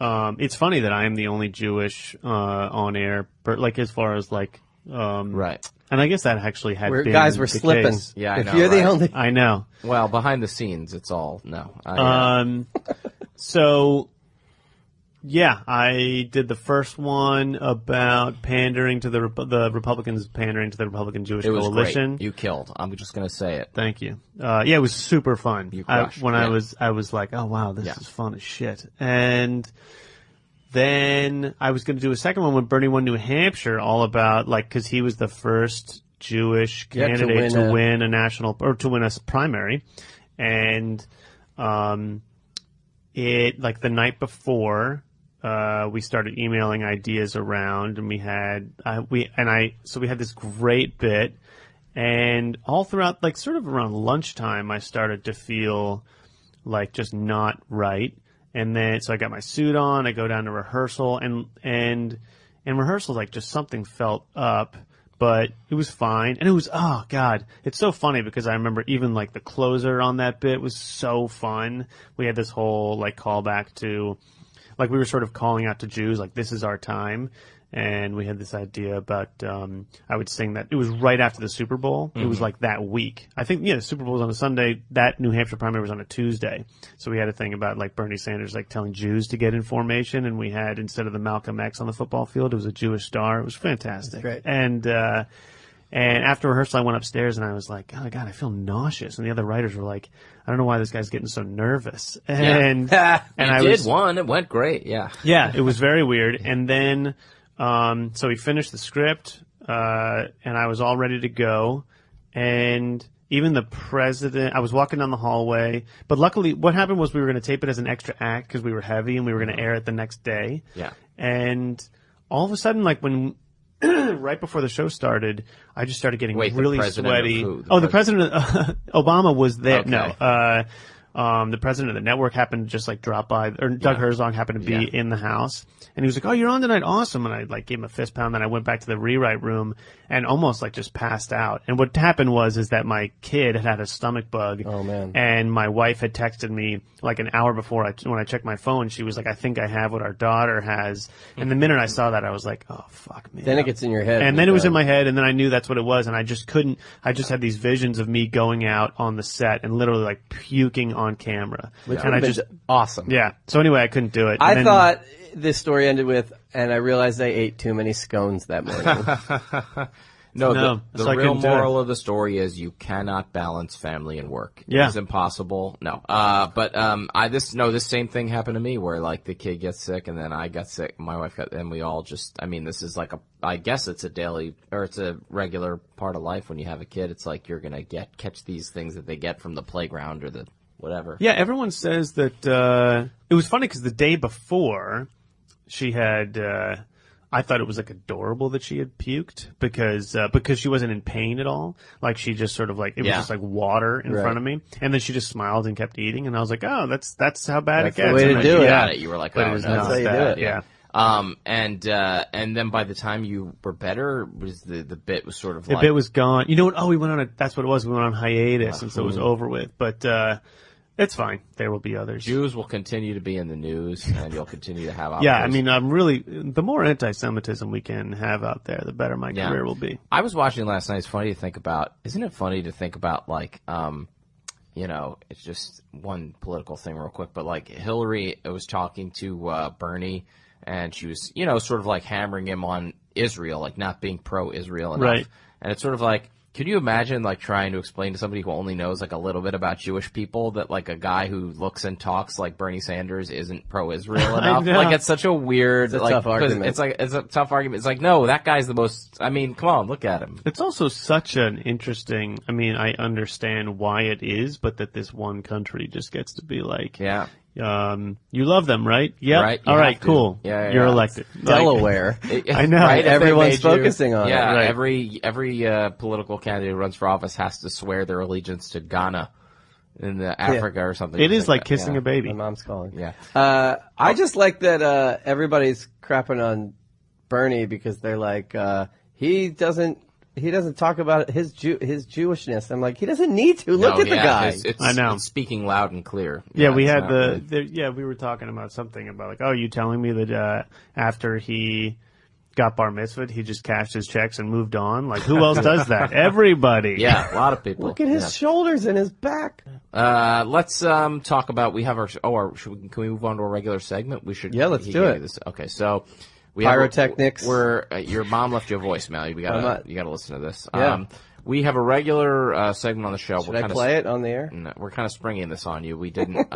it's funny that I am the only Jewish on air, like as far as like. Right. And I guess that actually had been guys were the slipping. case. Yeah, I know, you're the right? only. I know. Well, behind the scenes, it's all no. So, yeah, I did the first one about pandering to the Republicans, pandering to the Republican Jewish it was Coalition. Great. You killed. I'm just going to say it. Thank you. Yeah, it was super fun. You crushed. I was like, oh wow, this is fun as shit. And then I was going to do a second one when Bernie won New Hampshire, all about like because he was the first Jewish candidate to win a national or to win a primary, and it like the night before we started emailing ideas around, and we had so we had this great bit, and all throughout like sort of around lunchtime I started to feel like just not right. And then, so I got my suit on, I go down to rehearsal, and rehearsal, like, just something felt up, but it was fine. And it was, oh, God, it's so funny because I remember even, like, the closer on that bit was so fun. We had this whole, like, callback to, like, we were sort of calling out to Jews, like, this is our time. And we had this idea about, I would sing that. It was right after the Super Bowl. Mm-hmm. It was like that week. I think, the Super Bowl was on a Sunday. That New Hampshire primary was on a Tuesday. So we had a thing about like Bernie Sanders, like telling Jews to get information. And we had, instead of the Malcolm X on the football field, it was a Jewish star. It was fantastic. Great. And after rehearsal, I went upstairs and I was like, oh God, I feel nauseous. And the other writers were like, I don't know why this guy's getting so nervous. And, and I did one. It went great. Yeah. Yeah. It was very weird. And then, so we finished the script, and I was all ready to go, and even the president, I was walking down the hallway, but luckily what happened was we were going to tape it as an extra act because we were heavy and we were going to air it the next day. Yeah. And all of a sudden, like when right before the show started, I just started getting really sweaty. The president Obama was there. Okay. No. The president of the network happened to just like drop by, or Doug Herzog happened to be in the house, and he was like, "Oh, you're on tonight, awesome!" And I like gave him a fist pound. Then I went back to the rewrite room and almost like just passed out. And what happened is that my kid had a stomach bug. Oh man! And my wife had texted me like an hour before when I checked my phone. She was like, "I think I have what our daughter has." And the minute I saw that, I was like, "Oh fuck me!" Then it gets in your head. And then it was in my head, and then I knew that's what it was, and I just couldn't. I just had these visions of me going out on the set and literally like puking on camera. Which and I just awesome. Yeah. So anyway, I couldn't do it. I thought this story ended with, and I realized I ate too many scones that morning. No, the so real moral of the story is you cannot balance family and work. Yeah. It's impossible. No. This same thing happened to me where like the kid gets sick and then I got sick, my wife got, and we all just, I mean, this is like I guess it's a daily, or it's a regular part of life when you have a kid. It's like you're going to catch these things that they get from the playground or the whatever. Yeah, everyone says that, it was funny because the day before she had, I thought it was like adorable that she had puked because she wasn't in pain at all. Like she just sort of like, it was just like water in front of me. And then she just smiled and kept eating. And I was like, oh, that's how bad it gets. The way to do it. You were like, but oh, it was no, that's how you do it. Yeah. And then by the time you were better, was the bit was sort of the bit was gone. You know what? Oh, we went on that's what it was. We went on hiatus, and so it was over with. But it's fine. There will be others. Jews will continue to be in the news, and you'll continue to have. Yeah, I mean, the more anti-Semitism we can have out there, the better my career will be. I was watching last night. It's funny to think about. Isn't it funny to think about like, it's just one political thing real quick, but like Hillary was talking to Bernie. And she was, sort of like hammering him on Israel, like not being pro-Israel enough. Right. And it's sort of like, could you imagine like trying to explain to somebody who only knows like a little bit about Jewish people that like a guy who looks and talks like Bernie Sanders isn't pro-Israel enough? Like it's such a weird, it's a tough argument. It's a tough argument. It's like, no, that guy's the most, I mean, come on, look at him. It's also such an interesting, I mean, I understand why it is, but that this one country just gets to be like, you love them, right? Yeah. Right, all right, cool. Yeah, You're elected. Delaware. I know. Right? Everyone's focusing on it. Yeah, Right. every political candidate who runs for office has to swear their allegiance to Ghana in Africa or something. It is like kissing a baby. My mom's calling. Yeah. I just like that everybody's crapping on Bernie because they're like, he doesn't talk about his Jewishness. I'm like, he doesn't need to. Look at the guy. I know. It's speaking loud and clear. Yeah, we had we were talking about something about like, oh, you telling me that after he got bar mitzvahed, he just cashed his checks and moved on? Like, who else does that? Everybody. Yeah, a lot of people. Look at his shoulders and his back. Let's talk about, we have can we move on to a regular segment? We should. Yeah, let's do it. Okay, so. Pyrotechnics. Your mom left you a voicemail. You gotta listen to this. Yeah. We have a regular segment on the show. Should I play it on the air? No, we're kind of springing this on you. We didn't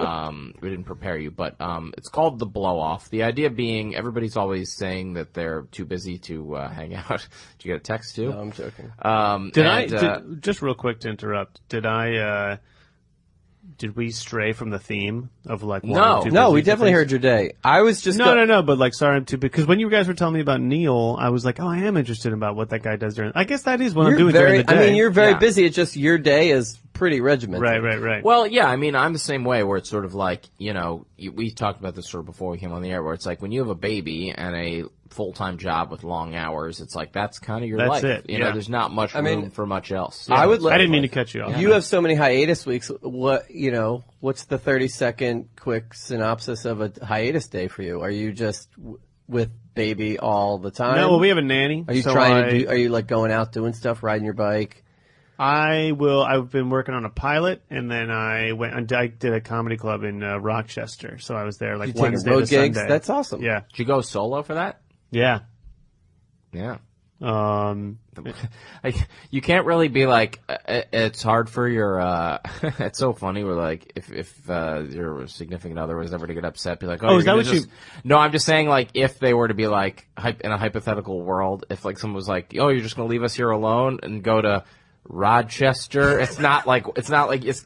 prepare you, but it's called the blow off. The idea being, everybody's always saying that they're too busy to hang out. Did you get a text too? No, I'm joking. Just real quick to interrupt? Did we stray from the theme of like? No, we definitely heard your day. I was just no, but like, sorry, because when you guys were telling me about Neil, I was like, oh, I am interested about what that guy does during. I guess that is what I'm doing during the day. I mean, you're very busy. It's just your day is pretty regimented. Right. Well, yeah, I mean, I'm the same way where it's sort of like, we talked about this sort of before we came on the air, where it's like when you have a baby and a full-time job with long hours, it's like that's kind of your life. That's it. You know, there's not much room for much else. Yeah. I didn't mean to cut you off. You have so many hiatus weeks. What's the 30-second quick synopsis of a hiatus day for you? Are you just with baby all the time? No, well, we have a nanny. Are you are you like going out doing stuff, riding your bike? I've been working on a pilot, and then I did a comedy club in Rochester, so I was there like Wednesday to gigs? Sunday. That's awesome. Yeah. Did you go solo for that? Yeah. Yeah. You can't really be like, it's hard for your, it's so funny. We're like, if your significant other was ever to get upset, be like, is that what you? No, I'm just saying, like, if they were to be like, in a hypothetical world, if like someone was like, oh, you're just going to leave us here alone and go to Rochester, it's not like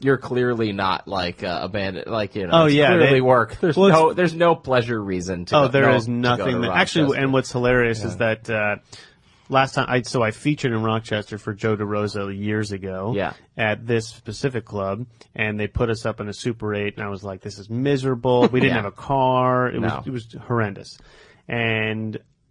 you're clearly not like abandoned, like, clearly work. There's no pleasure reason to. There is nothing. Actually, and what's hilarious is that last time I featured in Rochester for Joe DeRosa years ago. Yeah. At this specific club, and they put us up in a Super 8, and I was like, this is miserable. We didn't Yeah. have a car. It No. was horrendous.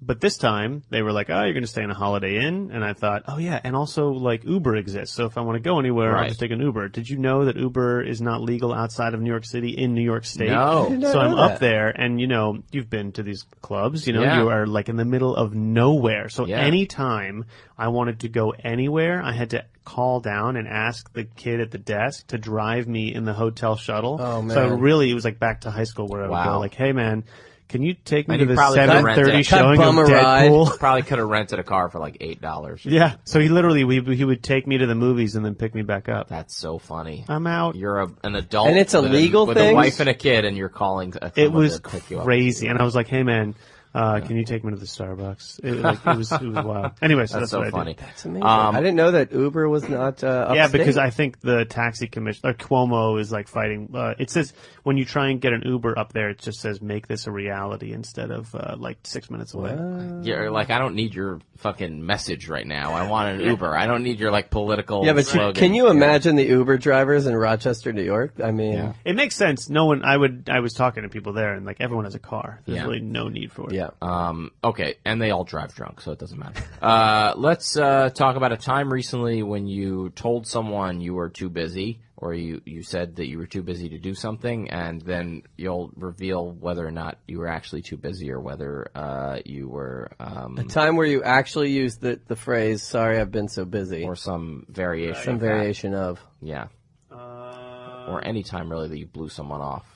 But this time, they were like, oh, you're going to stay in a Holiday Inn? And I thought, oh, yeah, and also, like, Uber exists. So if I want to go anywhere, Right. I'll just take an Uber. Did you know that Uber is not legal outside of New York City in New York State? No. I did not So I'm know up that. there, and, you've been to these clubs, Yeah. you are, like, in the middle of nowhere. So Yeah. anytime I wanted to go anywhere, I had to call down and ask the kid at the desk to drive me in the hotel shuttle. Oh, So man. it was like back to high school where I would Wow. go like, hey man, can you take me And to you the probably could've rented 7:30 it. showing of Bum a ride. Deadpool? Probably could have rented a car for like $8. Yeah. So he would take me to the movies and then pick me back up. That's so funny. I'm out. You're an adult. And it's a legal with thing? a wife and a kid, and you're calling. It was to pick you up. crazy. And I was like, hey man, can you take me to the Starbucks? It was wild. Anyway, so That's that's so what I funny. did. That's amazing. I didn't know that Uber was not upstate. Yeah, because I think the taxi commissioner, Cuomo, is like fighting. It says when you try and get an Uber up there, it just says make this a reality instead of like 6 minutes away. You're like, I don't need your fucking message right now. I want an Uber. I don't need your like political. Yeah, but slogan. can you imagine the Uber drivers in Rochester, New York? I mean, Yeah. It makes sense. No one. I was talking to people there, and like everyone has a car. There's Yeah. really no need for it. yeah. Okay, and they all drive drunk, so it doesn't matter. Let's talk about a time recently when you told someone you were too busy, or you said that you were too busy to do something, and then you'll reveal whether or not you were actually too busy or whether you were A time where you actually used the phrase, sorry, I've been so busy. or some variation. Some of that. variation of. Yeah. Or any time really that you blew someone off.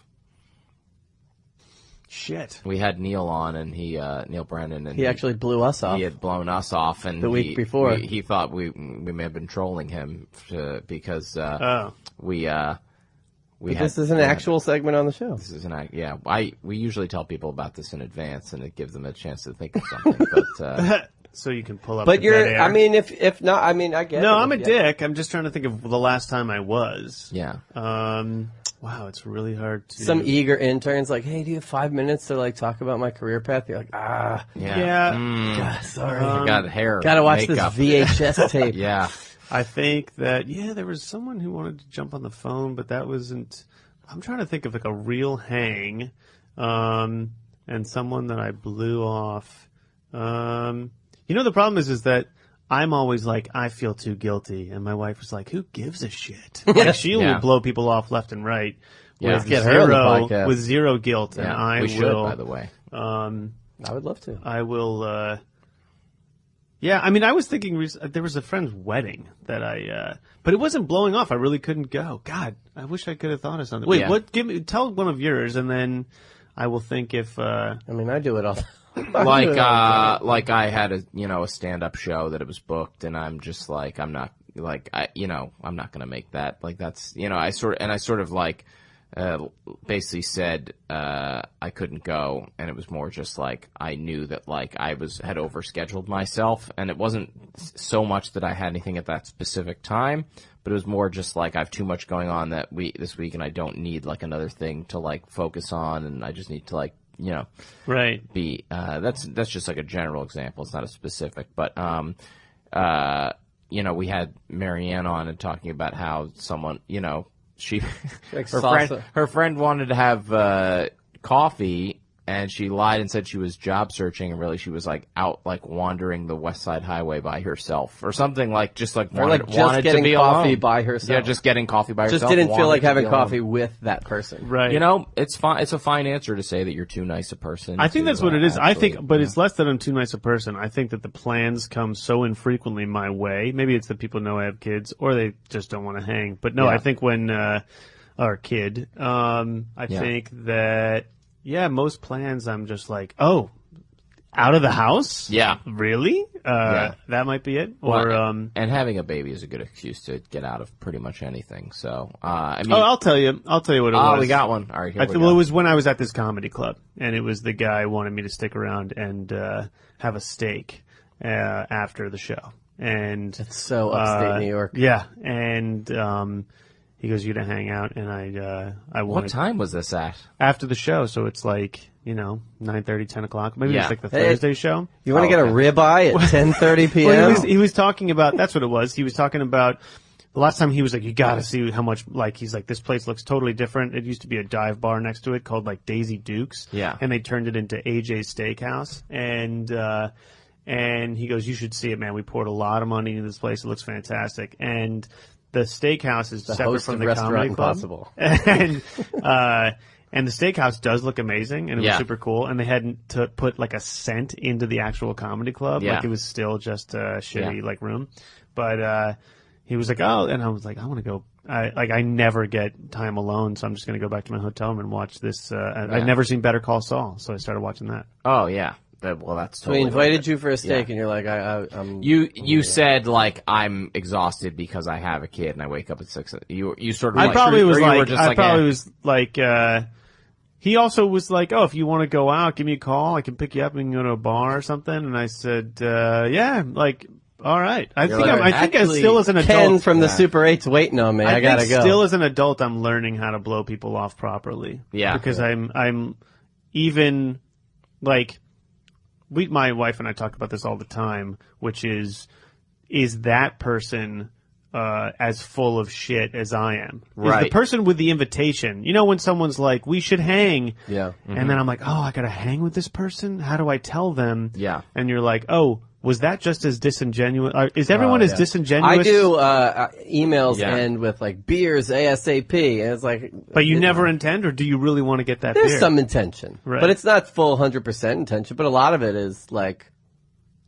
Shit. We had Neil on, and Neil Brennan, and He actually blew us off. he had blown us off, and The week before. he thought we may have been trolling him because we had. This is an actual segment on the show. This is yeah. We usually tell people about this in advance, and it gives them a chance to think of something. But So you can pull up. But the dead you're, air. I mean, if not, I mean, I get it. No, I'm a Yeah. dick. I'm just trying to think of the last time I was. yeah, Wow, it's really hard to. Some eager interns like, hey, do you have 5 minutes to like talk about my career path? You're like, yeah. God, sorry. I got hair. Gotta watch makeup. this VHS tape. Yeah. I think that there was someone who wanted to jump on the phone, but that wasn't. I'm trying to think of like a real hang, and someone that I blew off. The problem is that I'm always like, I feel too guilty, and my wife was like, who gives a shit? Like she Yeah. will blow people off left and right. Yeah. With Get her on the zero, podcast. with zero guilt, and Yeah. I we should, will. by the way. I would love to. I will. Yeah, I mean, I was thinking there was a friend's wedding that but it wasn't blowing off. I really couldn't go. God, I wish I could have thought of something. Wait, Yeah. what? Tell one of yours, and then I will think if. I mean, I do it all. Like I had a stand-up show that it was booked, and I'm just like, I'm not gonna make that. Like that's, I sort of like basically said I couldn't go, and it was more just like I knew that like I had overscheduled myself, and it wasn't so much that I had anything at that specific time, but it was more just like I have too much going on this week, and I don't need like another thing to like focus on, and I just need to like. right. Be that's just like a general example. It's not a specific, but we had Marianne on and talking about how someone, she Like her salsa. friend wanted to have coffee, and she lied and said she was job searching, and really she was like out like wandering the West Side Highway by herself or something, like just like Or like just wanted getting to be coffee alone. by herself. Yeah, just getting coffee by herself. Just didn't feel wanted like to having be alone. coffee with that person. Right. It's fine. It's a fine answer to say that you're too nice a person. I think to, that's what it is. I actually- think, but it's less that I'm too nice a person. I think that the plans come so infrequently my way. Maybe it's that people know I have kids, or they just don't want to hang. But no, Yeah. I think when our kid, think that most plans I'm just like, oh, out of the house, Yeah. really, Yeah. that might be it. Well, Or and having a baby is a good excuse to get out of pretty much anything. So, I mean, I'll tell you what it was. we got one. All right, here we Well, go. it was when I was at this comedy club, and it was the guy wanted me to stick around and have a steak after the show. And It's so upstate New York. yeah, and He goes, "You to hang out," and I wanted. What time was this at? After the show, so it's like 9:30, 10 o'clock. Maybe Yeah. it's like the Thursday show. You want to get a ribeye at 10:30 p.m.? Well, he was talking about, that's what it was. He was talking about the last time he was like, you got to see how much, like, he's like, this place looks totally different. It used to be a dive bar next to it called like Daisy Duke's. Yeah. And they turned it into AJ's Steakhouse. And he goes, you should see it, man. We poured a lot of money into this place. It looks fantastic. And the steakhouse is separate host from of the Restaurant comedy club. Impossible. And the steakhouse does look amazing, and it was super cool. And they hadn't put like a cent into the actual comedy club. Yeah. Like it was still just a shitty like room. But he was like, oh, and I was like, I want to go. I never get time alone, so I'm just going to go back to my hotel room and watch this. I'd never seen Better Call Saul, so I started watching that. Oh yeah. Well, that's So totally we invited worth it. you for a steak, Yeah. and you're like, I'm. You said like I'm exhausted because I have a kid and I wake up at 6. You sort of. I like, probably was or you were like, just I like, probably eh. was like, he also was like, oh, if you want to go out, give me a call. I can pick you up and we can go to a bar or something. And I said, yeah, like, all right. I think I still as an adult. Ken from the Super 8's waiting on me. I gotta think go. Still as an adult, I'm learning how to blow people off properly. Yeah. Because I'm even like, my wife and I talk about this all the time, which is that person as full of shit as I am? Right. Is the person with the invitation. You know when someone's like, we should hang. Yeah. And then I'm like, oh, I gotta hang with this person? How do I tell them? Yeah. And you're like, oh, was that just as disingenuous? Is everyone as disingenuous? I do emails Yeah. end with like beers ASAP, and it's like. But you never intend, or do you really want to get that There's beer? some intention, Right. but it's not full 100% intention. But a lot of it is like,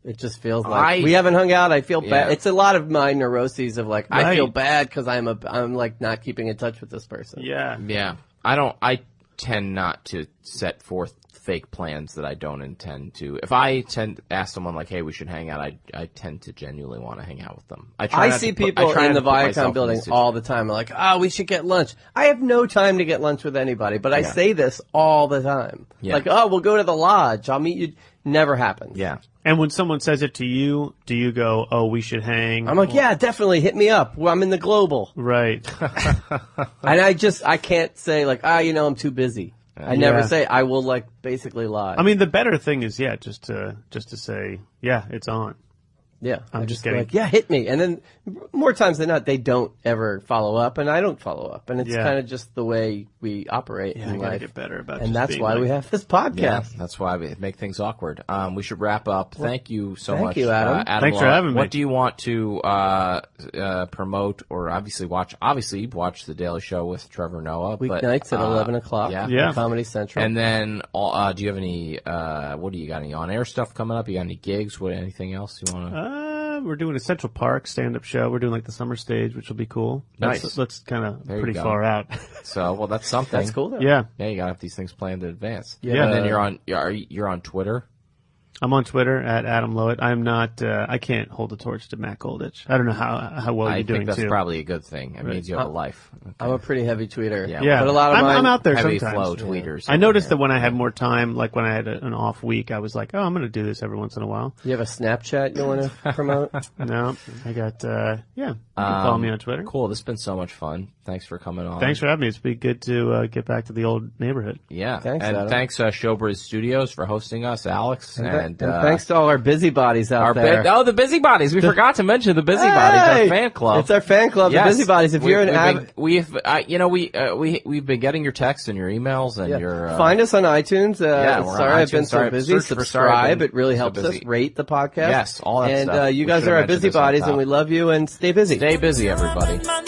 it just feels like we haven't hung out. I feel bad. Yeah. It's a lot of my neuroses of like I Right. feel bad because I'm like not keeping in touch with this person. Yeah. Yeah. I tend not to set forth fake plans that I don't intend to. If I ask someone like, hey, we should hang out, I tend to genuinely want to hang out with them. I see people in the Viacom building all the time. I'm like, we should get lunch. I have no time to get lunch with anybody, but I say this all the time. Yeah. Like, we'll go to the lodge. I'll meet you. Never happens. Yeah. And when someone says it to you, do you go, oh, we should hang? I'm like, yeah, definitely hit me up. Well, I'm in the Global. Right. And I can't say like, I'm too busy. I never say. I will like basically lie. I mean, the better thing is, just to say, yeah, it's on. Yeah, I'm I just go kidding. like, yeah, hit me. And then more times than not, they don't ever follow up, and I don't follow up. And it's Yeah. kind of just the way we operate I in gotta life. get better about And just that's being why like- we have this podcast. Yeah, that's why we make things awkward. We should wrap up. Thank you so thank much, you, Adam. Thanks for Lowitt. having me. What do you want to promote or obviously watch? Obviously, watch The Daily Show with Trevor Noah. Weeknights but, at 11 o'clock. Yeah. Yeah. on Comedy Central. And then, do you have any? What do you got? Any on-air stuff coming up? You got any gigs? Anything else you want to? We're doing a Central Park stand-up show. We're doing like the summer stage, which will be cool. Nice. That's kind of There you pretty go. far out. So, well, that's something. that's cool, though. Yeah. Yeah, you gotta have these things planned in advance. Yeah. And then you're on Twitter. I'm on Twitter at Adam Lowitt. I'm not. I can't hold the torch to Matt Goldich. I don't know how well I you're doing think that's too. probably a good thing. It means you have a life. Okay. I'm a pretty heavy tweeter. Yeah. But a lot of I'm, mine. I'm out there Heavy sometimes. flow tweeters. I noticed that when I had more time, like when I had an off week, I was like, oh, I'm going to do this every once in a while. You have a Snapchat you want to promote? No, I got, you can follow me on Twitter. Cool. This has been so much fun. Thanks for coming on. Thanks for having me. It's been good to get back to the old neighborhood. Yeah. Thanks, and Adam. thanks Showbiz Studios for hosting us, Alex. And thanks to all our busybodies out there. the busybodies. We forgot to mention the busybodies, Hey! our fan club. It's our fan club, Yes. the busybodies. If you're an we've been getting your texts and your emails and your find us on iTunes. yeah, we're on sorry, I've been iTunes. so Sorry, busy. search for Sorry, I've Subscribe. Been It really So helps us. Busy. Rate the podcast. Yes, all that and stuff. you We guys should are our have mentioned this on busybodies, top. and we love you. And stay busy. Stay busy, everybody. My